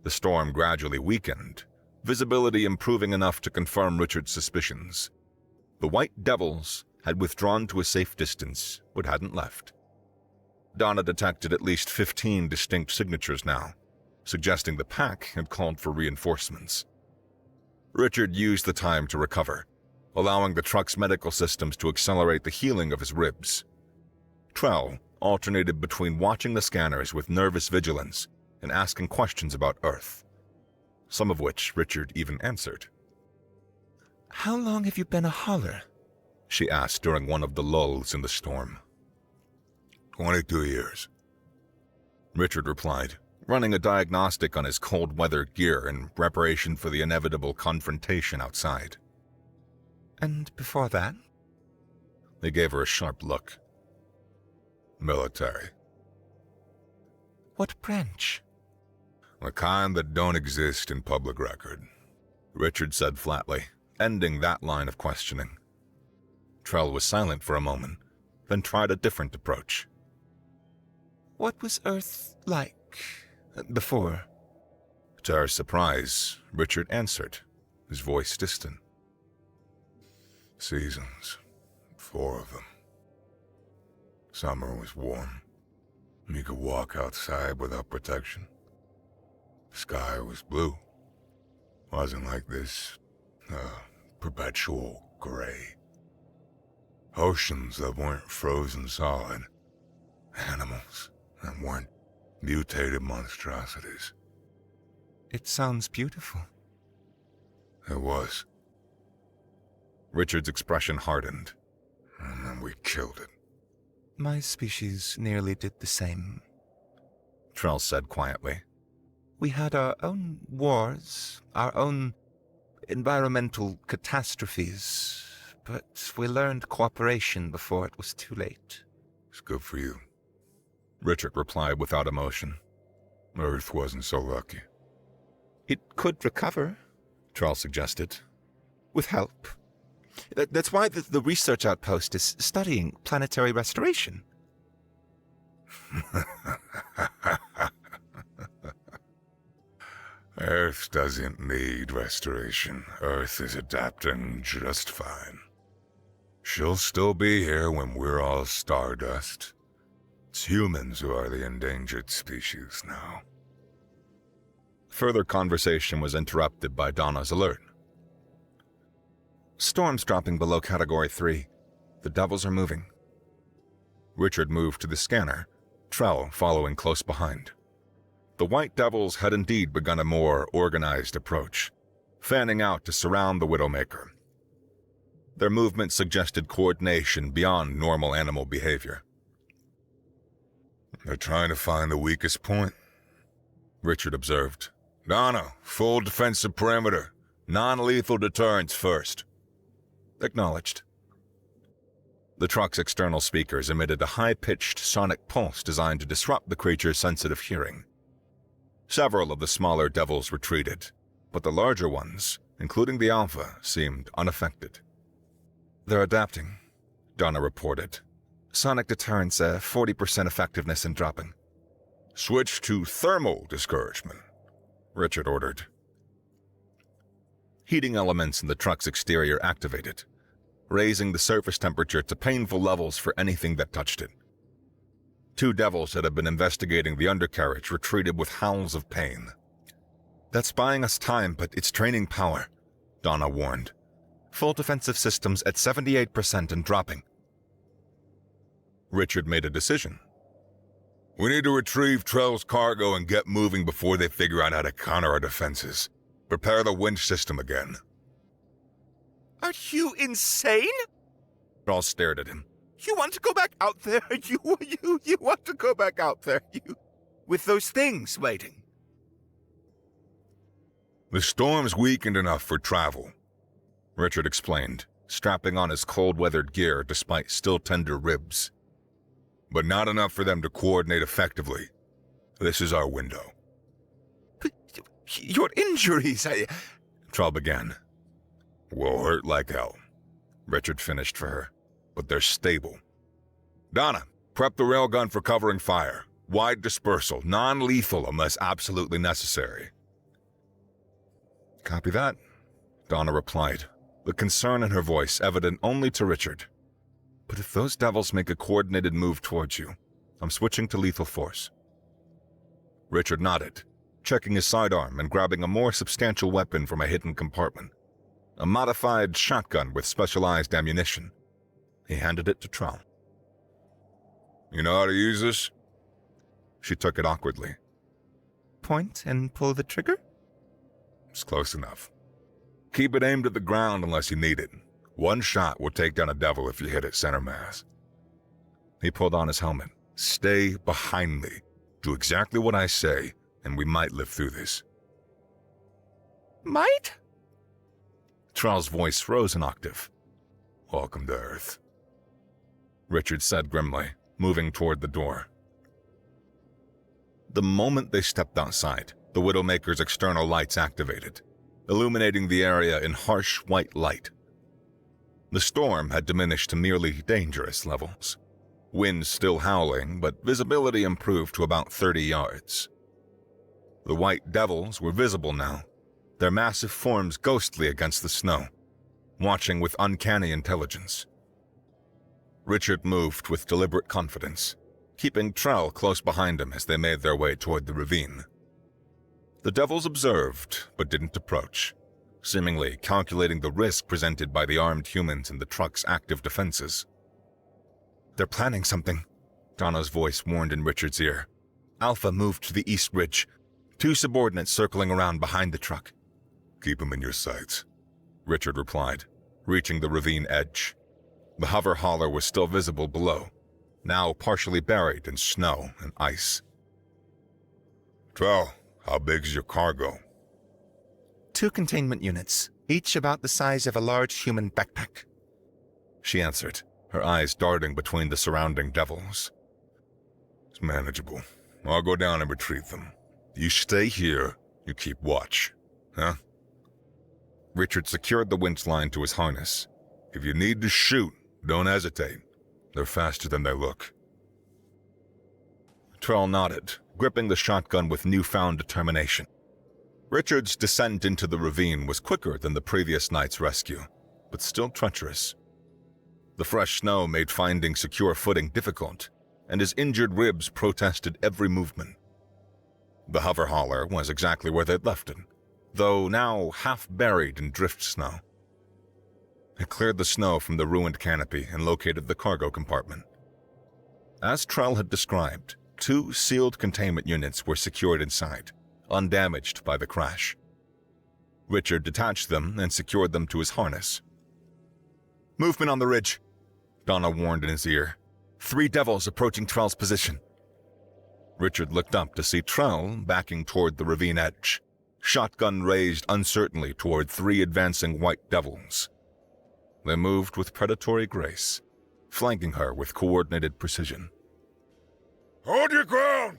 The storm gradually weakened, visibility improving enough to confirm Richard's suspicions. The White Devils had withdrawn to a safe distance, but hadn't left. Donna detected at least 15 distinct signatures now, suggesting the pack had called for reinforcements. Richard used the time to recover, allowing the truck's medical systems to accelerate the healing of his ribs. Trell alternated between watching the scanners with nervous vigilance and asking questions about Earth, some of which Richard even answered. "How long have you been a hauler?" she asked during one of the lulls in the storm. 22 years. Richard replied, running a diagnostic on his cold weather gear in preparation for the inevitable confrontation outside. "And before that?" They gave her a sharp look. Military. "What branch?" The kind that don't exist in public record. Richard said flatly, ending that line of questioning. Trell was silent for a moment, then tried a different approach. "What was Earth like before?" To her surprise, Richard answered, his voice distant. Seasons. 4 of them. Summer was warm. You could walk outside without protection. Sky was blue. Wasn't like this, perpetual gray. Oceans that weren't frozen solid. Animals that weren't mutated monstrosities. "It sounds beautiful." It was. Richard's expression hardened. And then we killed it. "My species nearly did the same." Trell said quietly. "We had our own wars, our own environmental catastrophes, but we learned cooperation before it was too late." It's good for you. Richard replied without emotion. Earth wasn't so lucky. "It could recover," Trell suggested. "with help. That's why the research outpost is studying planetary restoration." Earth doesn't need restoration. Earth is adapting just fine. She'll still be here when we're all stardust. It's humans who are the endangered species now. Further conversation was interrupted by Donna's alert. "Storm's dropping below Category 3. The Devils are moving." Richard moved to the scanner, Trell following close behind. The White Devils had indeed begun a more organized approach, fanning out to surround the Widowmaker. Their movement suggested coordination beyond normal animal behavior. They're trying to find the weakest point, Richard observed. Donna, full defensive perimeter. Non-lethal deterrence first. Acknowledged. The truck's external speakers emitted a high-pitched sonic pulse designed to disrupt the creature's sensitive hearing. Several of the smaller devils retreated, but the larger ones, including the Alpha, seemed unaffected. "They're adapting," Donna reported. "Sonic deterrence, 40% effectiveness in dropping." "Switch to thermal discouragement," Richard ordered. Heating elements in the truck's exterior activated, raising the surface temperature to painful levels for anything that touched it. 2 devils that had been investigating the undercarriage retreated with howls of pain. "That's buying us time, but it's draining power," Donna warned. "Full defensive systems at 78% and dropping." Richard made a decision. "We need to retrieve Trell's cargo and get moving before they figure out how to counter our defenses. Prepare the winch system again." "Are you insane?" Trell stared at him. You want to go back out there? You want to go back out there? With those things waiting? The storm's weakened enough for travel, Richard explained, strapping on his cold-weathered gear despite still tender ribs. But not enough for them to coordinate effectively. This is our window. But your injuries, Trell began. Will hurt like hell, Richard finished for her, but they're stable. Donna, prep the railgun for covering fire. Wide dispersal, non-lethal unless absolutely necessary. Copy that, Donna replied, the concern in her voice evident only to Richard. But if those devils make a coordinated move towards you, I'm switching to lethal force. Richard nodded, checking his sidearm and grabbing a more substantial weapon from a hidden compartment. A modified shotgun with specialized ammunition. He handed it to Trell. You know how to use this? She took it awkwardly. Point and pull the trigger? It's close enough. Keep it aimed at the ground unless you need it. One shot will take down a devil if you hit it center mass. He pulled on his helmet. Stay behind me. Do exactly what I say, and we might live through this. Might? Trell's voice rose an octave. Welcome to Earth, Richard said grimly, moving toward the door. The moment they stepped outside, the Widowmaker's external lights activated, illuminating the area in harsh white light. The storm had diminished to merely dangerous levels. Wind still howling, but visibility improved to about 30 yards. The white devils were visible now, their massive forms ghostly against the snow, watching with uncanny intelligence. Richard moved with deliberate confidence, keeping Trell close behind him as they made their way toward the ravine. The devils observed, but didn't approach, seemingly calculating the risk presented by the armed humans and the truck's active defenses. They're planning something, Donna's voice warned in Richard's ear. Alpha moved to the east ridge, 2 subordinates circling around behind the truck. Keep them in your sights, Richard replied, reaching the ravine edge. The hover hauler was still visible below, now partially buried in snow and ice. Trell, how big's your cargo? 2 containment units, each about the size of a large human backpack, she answered, her eyes darting between the surrounding devils. It's manageable. I'll go down and retrieve them. You stay here, you keep watch, huh? Richard secured the winch line to his harness. If you need to shoot, don't hesitate. They're faster than they look. Trell nodded, gripping the shotgun with newfound determination. Richard's descent into the ravine was quicker than the previous night's rescue, but still treacherous. The fresh snow made finding secure footing difficult, and his injured ribs protested every movement. The hover hauler was exactly where they'd left it, though now half buried in drift snow. It cleared the snow from the ruined canopy and located the cargo compartment. As Trell had described, 2 sealed containment units were secured inside, undamaged by the crash. Richard detached them and secured them to his harness. Movement on the ridge, Donna warned in his ear. 3 devils approaching Trell's position. Richard looked up to see Trell backing toward the ravine edge, shotgun raised uncertainly toward 3 advancing white devils. They moved with predatory grace, flanking her with coordinated precision. Hold your ground!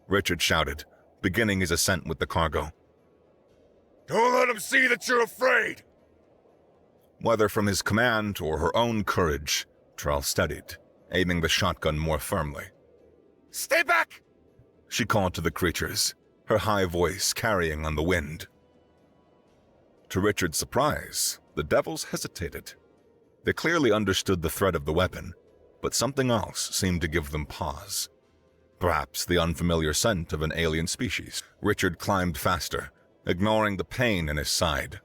Richard shouted, beginning his ascent with the cargo. Don't let them see that you're afraid! Whether from his command or her own courage, Trell steadied, aiming the shotgun more firmly. Stay back! She called to the creatures, her high voice carrying on the wind. To Richard's surprise, the devils hesitated. They clearly understood the threat of the weapon, but something else seemed to give them pause. Perhaps the unfamiliar scent of an alien species. Richard climbed faster, ignoring the pain in his side.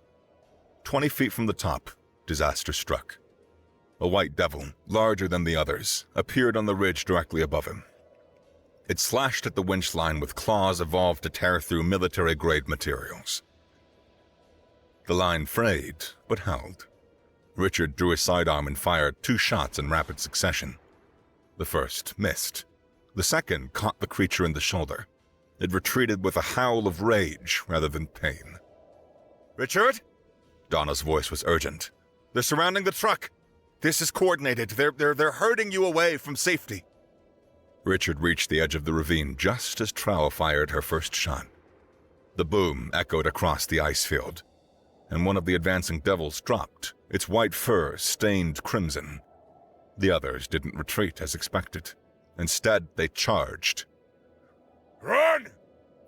20 feet from the top, disaster struck. A white devil, larger than the others, appeared on the ridge directly above him. It slashed at the winch line with claws evolved to tear through military-grade materials. The line frayed, but held. Richard drew his sidearm and fired 2 shots in rapid succession. The first missed. The second caught the creature in the shoulder. It retreated with a howl of rage rather than pain. "Richard?" Donna's voice was urgent. "They're surrounding the truck. This is coordinated. They're herding you away from safety." Richard reached the edge of the ravine just as Trell fired her first shot. The boom echoed across the ice field, and one of the advancing devils dropped, its white fur stained crimson. The others didn't retreat as expected. Instead, they charged. "Run!"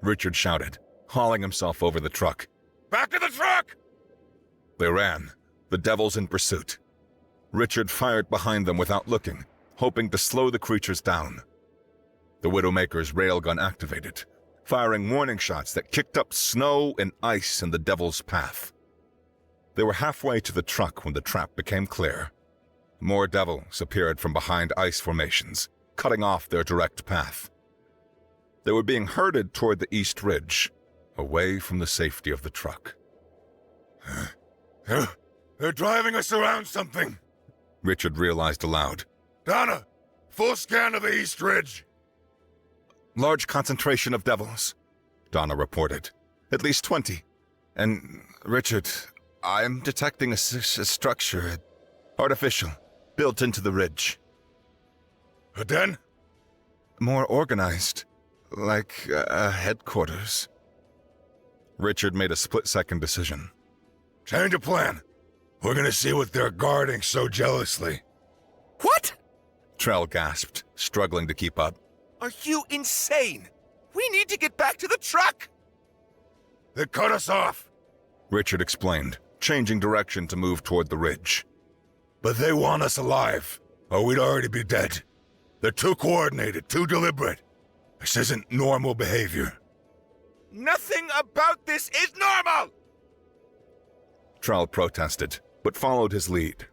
Richard shouted, hauling himself over the truck. "Back to the truck!" They ran, the devils in pursuit. Richard fired behind them without looking, hoping to slow the creatures down. The Widowmaker's railgun activated, firing warning shots that kicked up snow and ice in the devil's path. They were halfway to the truck when the trap became clear. More devils appeared from behind ice formations, cutting off their direct path. They were being herded toward the east ridge, away from the safety of the truck. They're driving us around something," Richard realized aloud. "Donna, full scan of the east ridge." "Large concentration of devils," Donna reported. "At least 20. And, Richard, I'm detecting a structure, artificial, built into the ridge." "A den?" "More organized, like a headquarters." Richard made a split-second decision. "Change of plan. We're gonna see what they're guarding so jealously." What? Trell gasped, struggling to keep up. Are you insane? We need to get back to the truck! "They cut us off," Richard explained, changing direction to move toward the ridge. "But they want us alive, or we'd already be dead. They're too coordinated, too deliberate. This isn't normal behavior." Nothing about this is normal! Trell protested, but followed his lead.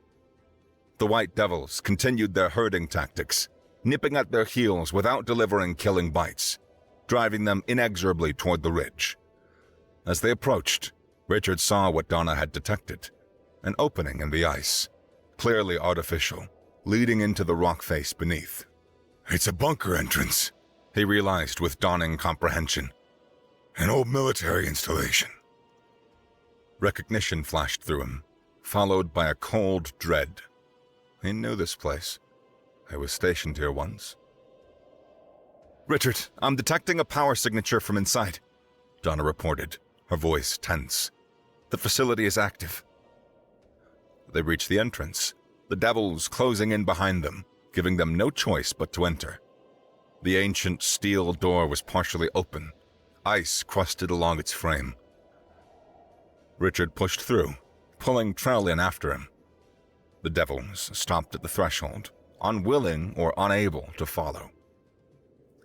The White Devils continued their herding tactics, nipping at their heels without delivering killing bites, driving them inexorably toward the ridge. As they approached, Richard saw what Donna had detected, an opening in the ice, clearly artificial, leading into the rock face beneath. "It's a bunker entrance," he realized with dawning comprehension. "An old military installation." Recognition flashed through him, followed by a cold dread. He knew this place. I was stationed here once. "Richard, I'm detecting a power signature from inside," Donna reported, her voice tense. "The facility is active." They reached the entrance, the devils closing in behind them, giving them no choice but to enter. The ancient steel door was partially open, ice crusted along its frame. Richard pushed through, pulling Trell in after him. The devils stopped at the threshold, unwilling or unable to follow.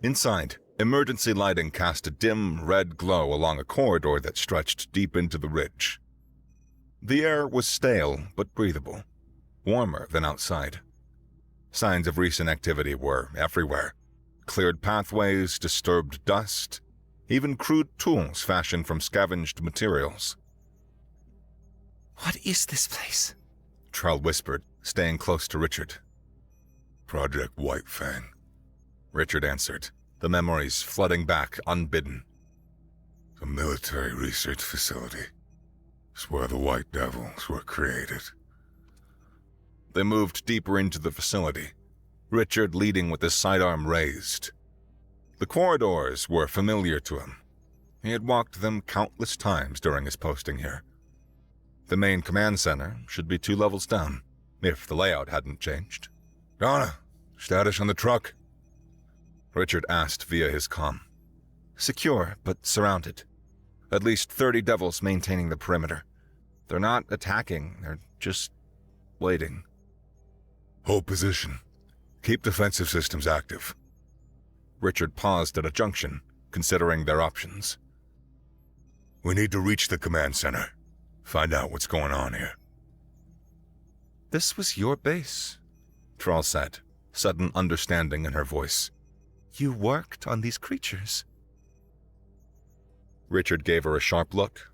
Inside, emergency lighting cast a dim red glow along a corridor that stretched deep into the ridge. The air was stale but breathable, warmer than outside. Signs of recent activity were everywhere. Cleared pathways, disturbed dust, even crude tools fashioned from scavenged materials. What is this place? Trell whispered, staying close to Richard. "Project White Fang," Richard answered, the memories flooding back unbidden. "A military research facility. It's where the White Devils were created." They moved deeper into the facility, Richard leading with his sidearm raised. The corridors were familiar to him. He had walked them countless times during his posting here. The main command center should be 2 levels down, if the layout hadn't changed. "Donna, status on the truck?" Richard asked via his comm. "Secure, but surrounded. At least 30 devils maintaining the perimeter. They're not attacking, they're just waiting." "Hold position. Keep defensive systems active." Richard paused at a junction, considering their options. "We need to reach the command center. Find out what's going on here." "This was your base," Trell said, sudden understanding in her voice. "You worked on these creatures." Richard gave her a sharp look.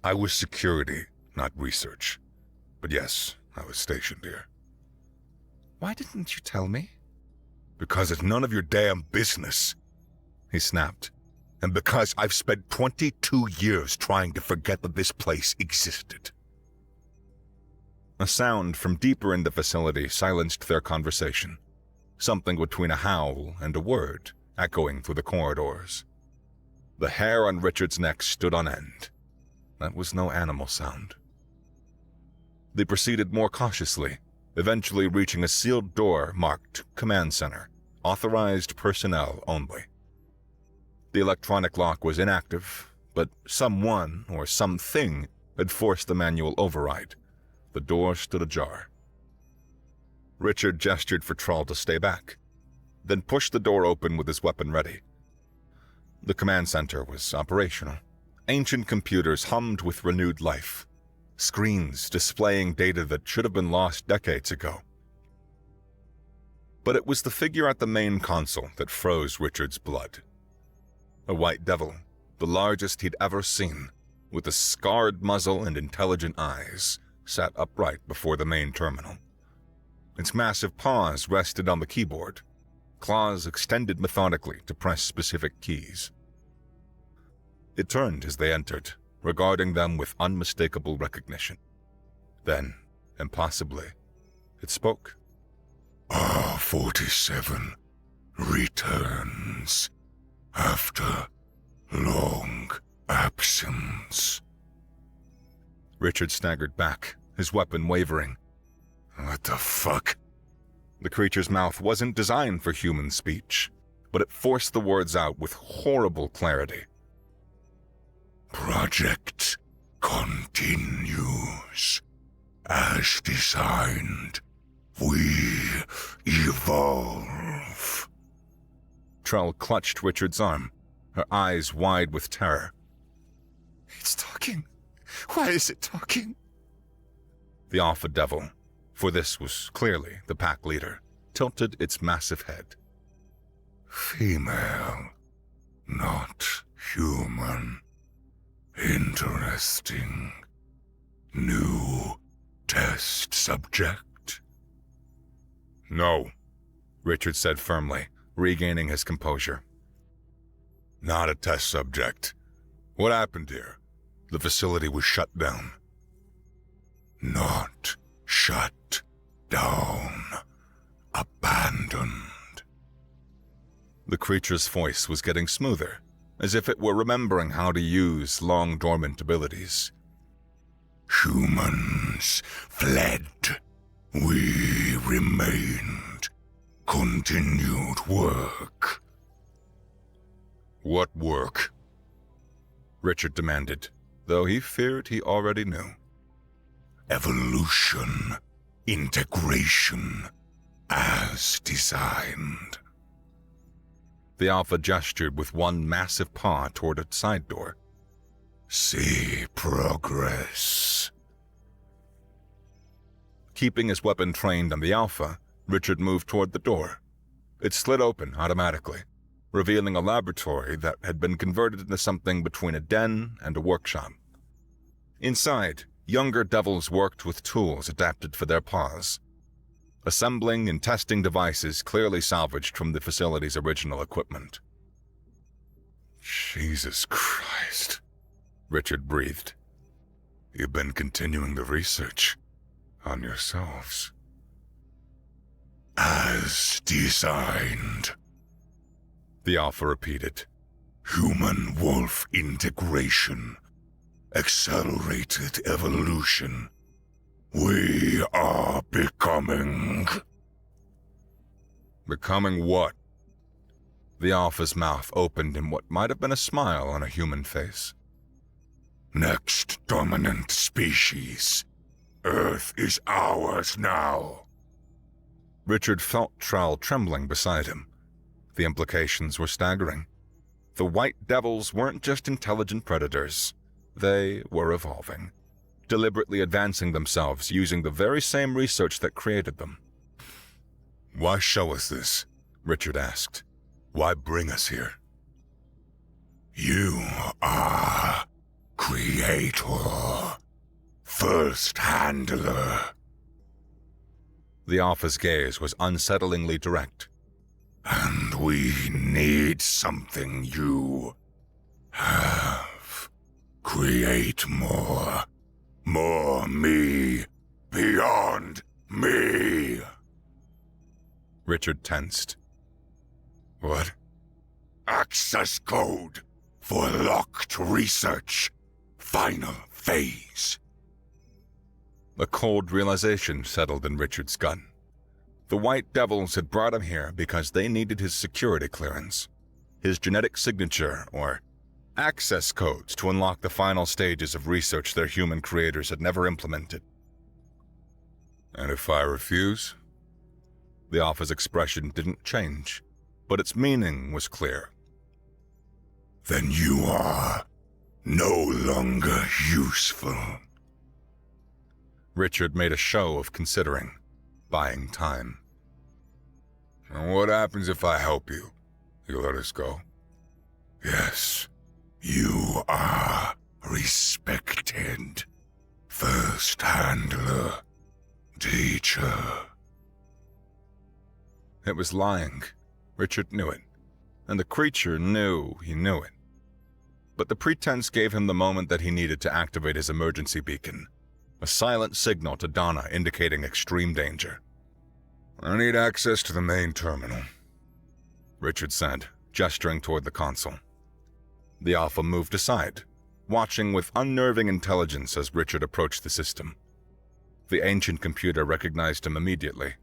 "I was security, not research. But yes, I was stationed here. Why didn't you tell me? Because it's none of your damn business, he snapped. And because I've spent 22 years trying to forget that this place existed. A sound from deeper in the facility silenced their conversation. Something between a howl and a word echoing through the corridors. The hair on Richard's neck stood on end. That was no animal sound. They proceeded more cautiously, eventually reaching a sealed door marked Command Center, authorized personnel only. The electronic lock was inactive, but someone or something had forced the manual override. The door stood ajar. Richard gestured for Trull to stay back, then pushed the door open with his weapon ready. The command center was operational. Ancient computers hummed with renewed life, screens displaying data that should have been lost decades ago. But it was the figure at the main console that froze Richard's blood. A white devil, the largest he'd ever seen, with a scarred muzzle and intelligent eyes, sat upright before the main terminal. Its massive paws rested on the keyboard, claws extended methodically to press specific keys. It turned as they entered, regarding them with unmistakable recognition. Then, impossibly, it spoke. R47 returns after long absence. Richard staggered back, his weapon wavering. What the fuck? The creature's mouth wasn't designed for human speech, but it forced the words out with horrible clarity. Project continues. As designed, we evolve. Trull clutched Richard's arm, her eyes wide with terror. It's talking. Why is it talking? The Alpha Devil, for this was clearly the pack leader, tilted its massive head. Female, not human. Interesting. New test subject? No, Richard said firmly, regaining his composure. Not a test subject. What happened here? The facility was shut down. Not shut down. Abandoned. The creature's voice was getting smoother, as if it were remembering how to use long-dormant abilities. Humans fled. We remained. Continued work. What work? Richard demanded, though he feared he already knew. Evolution. Integration. As designed. The Alpha gestured with one massive paw toward a side door. See progress. Keeping his weapon trained on the Alpha, Richard moved toward the door. It slid open automatically, revealing a laboratory that had been converted into something between a den and a workshop. Inside, younger devils worked with tools adapted for their paws, assembling and testing devices clearly salvaged from the facility's original equipment. Jesus Christ, Richard breathed. You've been continuing the research on yourselves. As designed, the Alpha repeated. Human-wolf integration. Accelerated evolution. We are becoming... Becoming what? The Alpha's mouth opened in what might have been a smile on a human face. Next dominant species. Earth is ours now. Richard felt Trull trembling beside him. The implications were staggering. The White Devils weren't just intelligent predators. They were evolving, deliberately advancing themselves using the very same research that created them. Why show us this? Richard asked. Why bring us here? You are creator, first handler, The Alpha's gaze was unsettlingly direct. And we need something you have. Create more. More me. Beyond me. Richard tensed. What? Access code for locked research. Final phase. A cold realization settled in Richard's gut. The White Devils had brought him here because they needed his security clearance, his genetic signature, or access codes to unlock the final stages of research their human creators had never implemented. And if I refuse? The Alpha's expression didn't change, but its meaning was clear. Then you are no longer useful. Richard made a show of considering, buying time. And what happens if I help you? You let us go? Yes, you are respected. First handler, teacher. It was lying. Richard knew it, and the creature knew he knew it. But the pretense gave him the moment that he needed to activate his emergency beacon, a silent signal to Donna indicating extreme danger. I need access to the main terminal, Richard said, gesturing toward the console. The Alpha moved aside, watching with unnerving intelligence as Richard approached the system. The ancient computer recognized him immediately,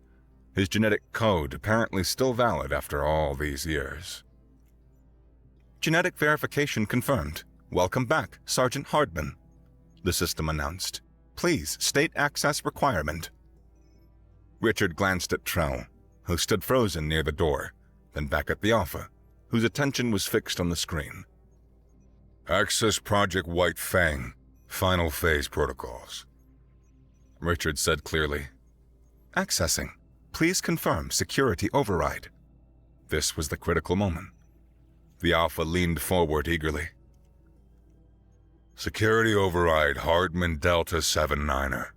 his genetic code apparently still valid after all these years. Genetic verification confirmed. Welcome back, Sergeant Hardman, the system announced. Please state access requirement. Richard glanced at Trell, who stood frozen near the door, then back at the Alpha, whose attention was fixed on the screen. Access Project White Fang, final phase protocols, Richard said clearly. Accessing. Please confirm security override. This was the critical moment. The Alpha leaned forward eagerly. Security override Hardman Delta 79er,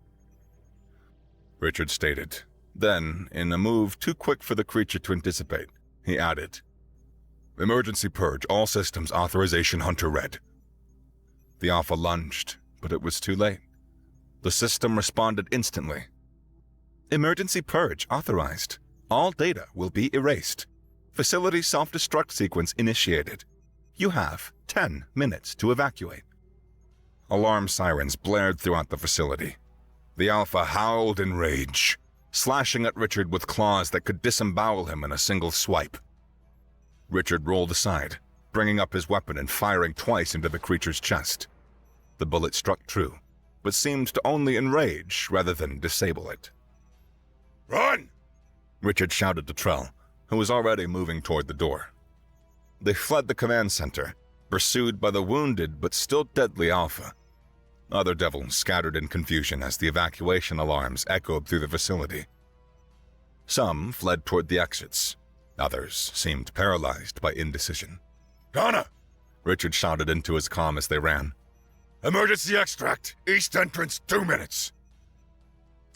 Richard stated. Then, in a move too quick for the creature to anticipate, he added, Emergency purge all systems authorization Hunter Red. The Alpha lunged, but it was too late. The system responded instantly. Emergency purge authorized. All data will be erased. Facility self-destruct sequence initiated. You have 10 minutes to evacuate. Alarm sirens blared throughout the facility. The Alpha howled in rage, slashing at Richard with claws that could disembowel him in a single swipe. Richard rolled aside, bringing up his weapon and firing twice into the creature's chest. The bullet struck true, but seemed to only enrage rather than disable it. Run! Richard shouted to Trell, who was already moving toward the door. They fled the command center, pursued by the wounded but still deadly Alpha. Other devils scattered in confusion as the evacuation alarms echoed through the facility. Some fled toward the exits. Others seemed paralyzed by indecision. Donna! Richard shouted into his comm as they ran. Emergency extract! East entrance, 2 minutes!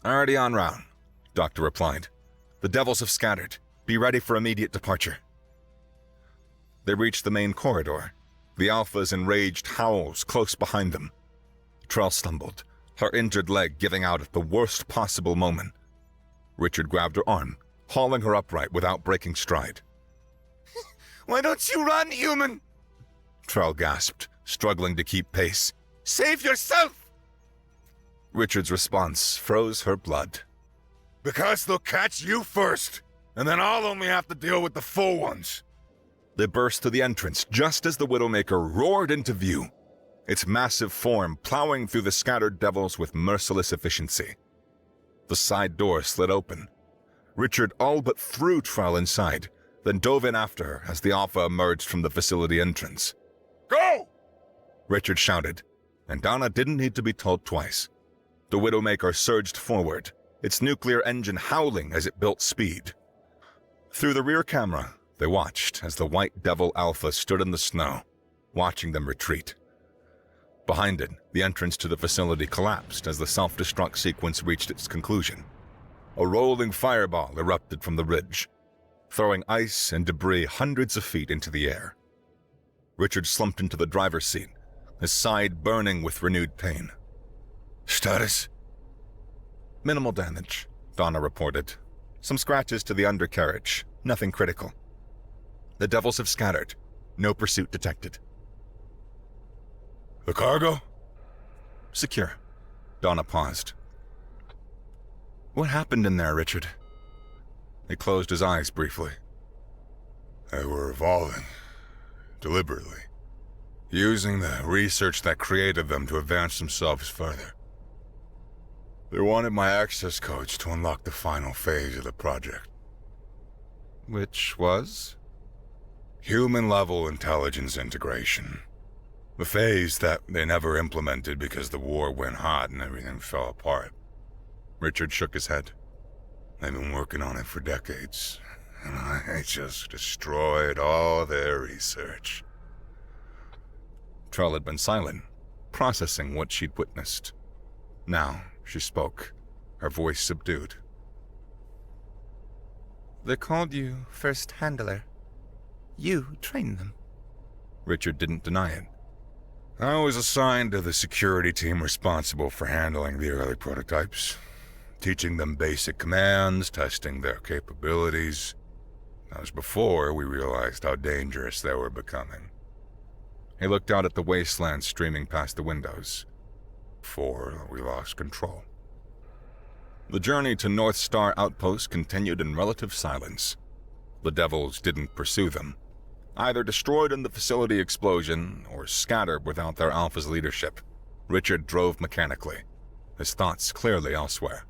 Already en route, Doctor replied. The devils have scattered. Be ready for immediate departure. They reached the main corridor, the Alpha's enraged howls close behind them. Trell stumbled, her injured leg giving out at the worst possible moment. Richard grabbed her arm, hauling her upright without breaking stride. Why don't you run, human? Trell gasped, struggling to keep pace. Save yourself! Richard's response froze her blood. Because they'll catch you first, and then I'll only have to deal with the full ones. They burst through the entrance just as the Widowmaker roared into view, its massive form plowing through the scattered devils with merciless efficiency. The side door slid open. Richard all but threw Trell inside, then dove in after her as the Alpha emerged from the facility entrance. Go! Richard shouted, and Donna didn't need to be told twice. The Widowmaker surged forward, its nuclear engine howling as it built speed. Through the rear camera, they watched as the White Devil Alpha stood in the snow, watching them retreat. Behind it, the entrance to the facility collapsed as the self-destruct sequence reached its conclusion. A rolling fireball erupted from the ridge, throwing ice and debris hundreds of feet into the air. Richard slumped into the driver's seat, his side burning with renewed pain. "Status?" "Minimal damage," Donna reported. "Some scratches to the undercarriage, nothing critical. The devils have scattered. No pursuit detected." "The cargo?" "Secure." Donna paused. "What happened in there, Richard?" He closed his eyes briefly. "They were evolving. Deliberately. Using the research that created them to advance themselves further. They wanted my access codes to unlock the final phase of the project. Which was? Human-level intelligence integration. The phase that they never implemented because the war went hot and everything fell apart. Richard shook his head. They've been working on it for decades, and I just destroyed all their research." Trell had been silent, processing what she'd witnessed. Now she spoke, her voice subdued. "They called you First Handler. You trained them." Richard didn't deny it. I was assigned to the security team responsible for handling the early prototypes, teaching them basic commands, testing their capabilities. That was before we realized how dangerous they were becoming. He looked out at the wasteland streaming past the windows. Before we lost control. The journey to North Star Outpost continued in relative silence. The devils didn't pursue them, either destroyed in the facility explosion or scattered without their alpha's leadership. Richard drove mechanically, his thoughts clearly elsewhere.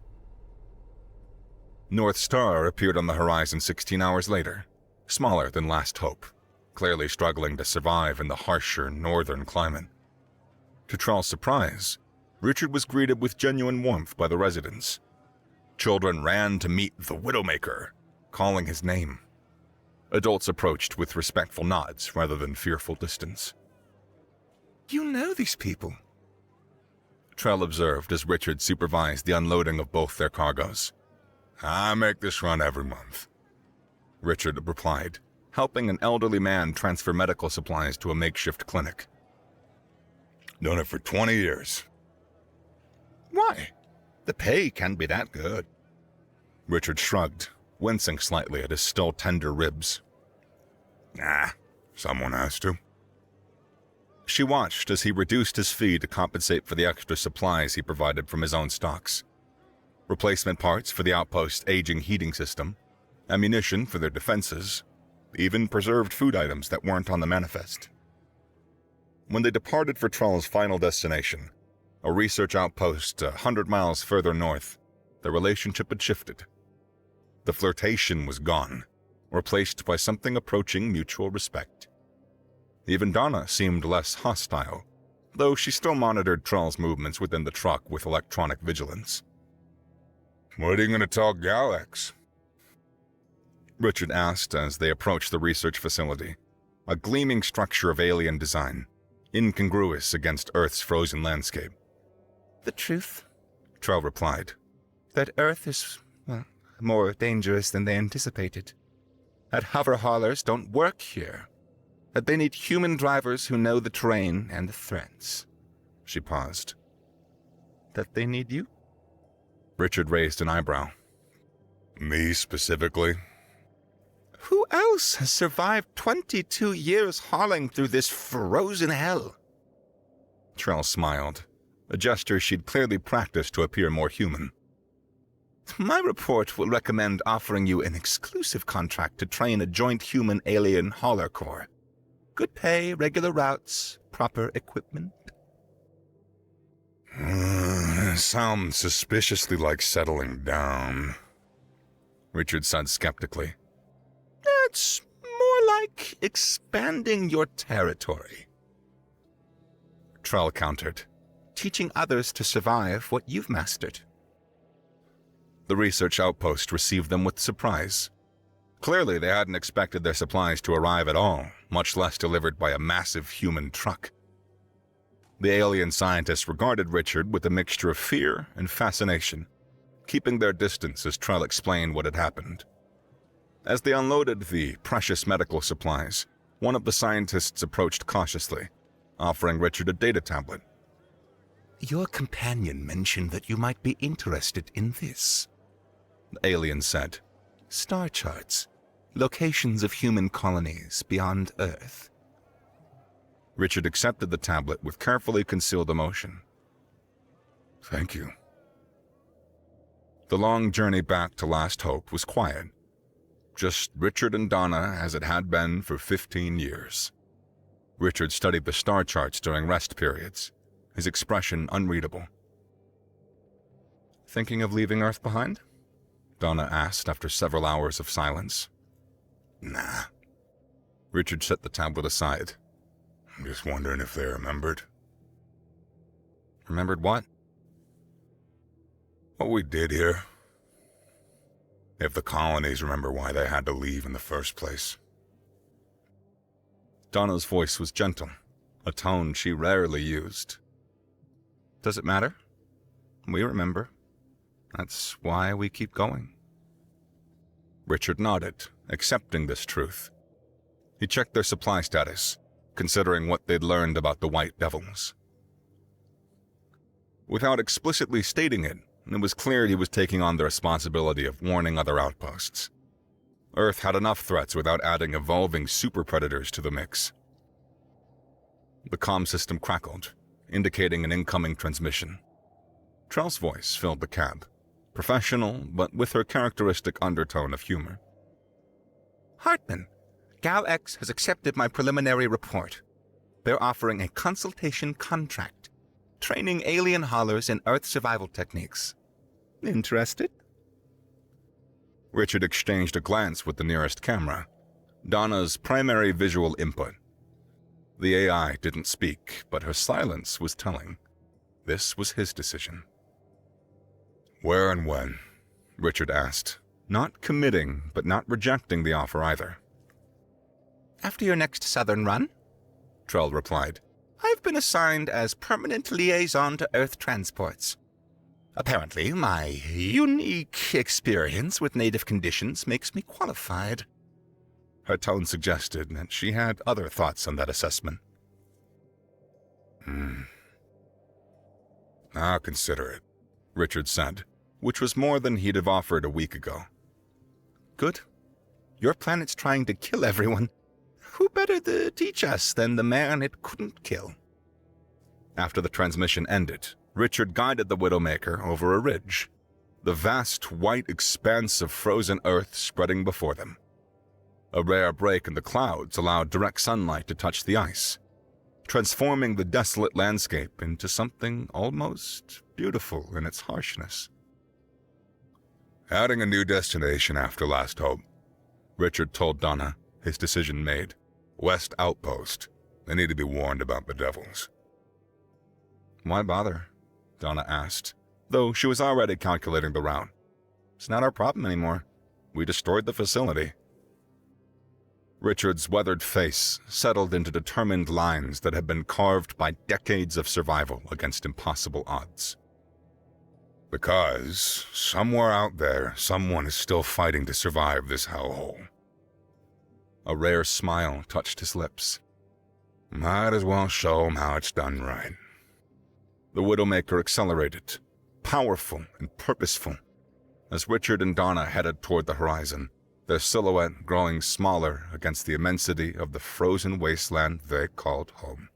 North Star appeared on the horizon 16 hours later, smaller than Last Hope, clearly struggling to survive in the harsher northern climate. To Trell's surprise, Richard was greeted with genuine warmth by the residents. Children ran to meet the Widowmaker, calling his name. Adults approached with respectful nods rather than fearful distance. "You know these people?" Trell observed as Richard supervised the unloading of both their cargoes. "I make this run every month," Richard replied, helping an elderly man transfer medical supplies to a makeshift clinic. "Done it for 20 years. "Why? The pay can't be that good." Richard shrugged, wincing slightly at his still tender ribs. "Nah, someone has to." She watched as he reduced his fee to compensate for the extra supplies he provided from his own stocks. Replacement parts for the outpost's aging heating system, ammunition for their defenses, even preserved food items that weren't on the manifest. When they departed for Trell's final destination, a research outpost 100 miles further north, their relationship had shifted. The flirtation was gone, replaced by something approaching mutual respect. Even Donna seemed less hostile, though she still monitored Trell's movements within the truck with electronic vigilance. "What are you going to tell Galax?" Richard asked as they approached the research facility, a gleaming structure of alien design, incongruous against Earth's frozen landscape. "The truth," Trell replied. "That Earth is, more dangerous than they anticipated. That hover haulers don't work here. That they need human drivers who know the terrain and the threats." She paused. "That they need you?" Richard raised an eyebrow. "Me specifically?" "Who else has survived 22 years hauling through this frozen hell?" Trell smiled, a gesture she'd clearly practiced to appear more human. "My report will recommend offering you an exclusive contract to train a joint human-alien hauler corps. Good pay, regular routes, proper equipment." Sounds suspiciously like settling down," Richard said skeptically. "It's more like expanding your territory," Trell countered, "teaching others to survive what you've mastered." The research outpost received them with surprise. Clearly, they hadn't expected their supplies to arrive at all, much less delivered by a massive human truck. The alien scientists regarded Richard with a mixture of fear and fascination, keeping their distance as Trell explained what had happened. As they unloaded the precious medical supplies, one of the scientists approached cautiously, offering Richard a data tablet. Your companion mentioned that you might be interested in this, The alien said. star charts, locations of human colonies beyond Earth. Richard accepted the tablet with carefully concealed emotion. Thank you. The long journey back to Last Hope was quiet. Just Richard and Donna as it had been for 15 years. Richard studied the star charts during rest periods, his expression unreadable. Thinking of leaving Earth behind? Donna asked after several hours of silence. Nah. Richard set the tablet aside. I'm just wondering if they remembered. Remembered what? What we did here. If the colonies remember why they had to leave in the first place. Donna's voice was gentle, a tone she rarely used. Does it matter? We remember. That's why we keep going. Richard nodded, accepting this truth. He checked their supply status, considering what they'd learned about the White Devils. Without explicitly stating it, it was clear he was taking on the responsibility of warning other outposts. Earth had enough threats without adding evolving super predators to the mix. The comm system crackled, indicating an incoming transmission. Trell's voice filled the cab, professional but with her characteristic undertone of humor. Hartman, GalX has accepted my preliminary report. They're offering a consultation contract, training alien haulers in Earth survival techniques. Interested? Richard exchanged a glance with the nearest camera, Donna's primary visual input. The AI didn't speak, but her silence was telling. This was his decision. Where and when? Richard asked, not committing, but not rejecting the offer either. After your next southern run, Trell replied. I've been assigned as permanent liaison to Earth transports. Apparently, my unique experience with native conditions makes me qualified. Her tone suggested that she had other thoughts on that assessment. I'll consider it, Richard said, which was more than he'd have offered a week ago. Good. Your planet's trying to kill everyone. Who better to teach us than the man it couldn't kill? After the transmission ended, Richard guided the Widowmaker over a ridge, the vast white expanse of frozen earth spreading before them. A rare break in the clouds allowed direct sunlight to touch the ice, transforming the desolate landscape into something almost beautiful in its harshness. Adding a new destination after Last Hope, Richard told Donna, his decision made. West Outpost. They need to be warned about the devils. Why bother? Donna asked, though she was already calculating the route. It's not our problem anymore. We destroyed the facility. Richard's weathered face settled into determined lines that had been carved by decades of survival against impossible odds. Because somewhere out there, someone is still fighting to survive this hellhole. A rare smile touched his lips. Might as well show 'em how it's done right. The Widowmaker accelerated, powerful and purposeful, as Richard and Donna headed toward the horizon, their silhouette growing smaller against the immensity of the frozen wasteland they called home.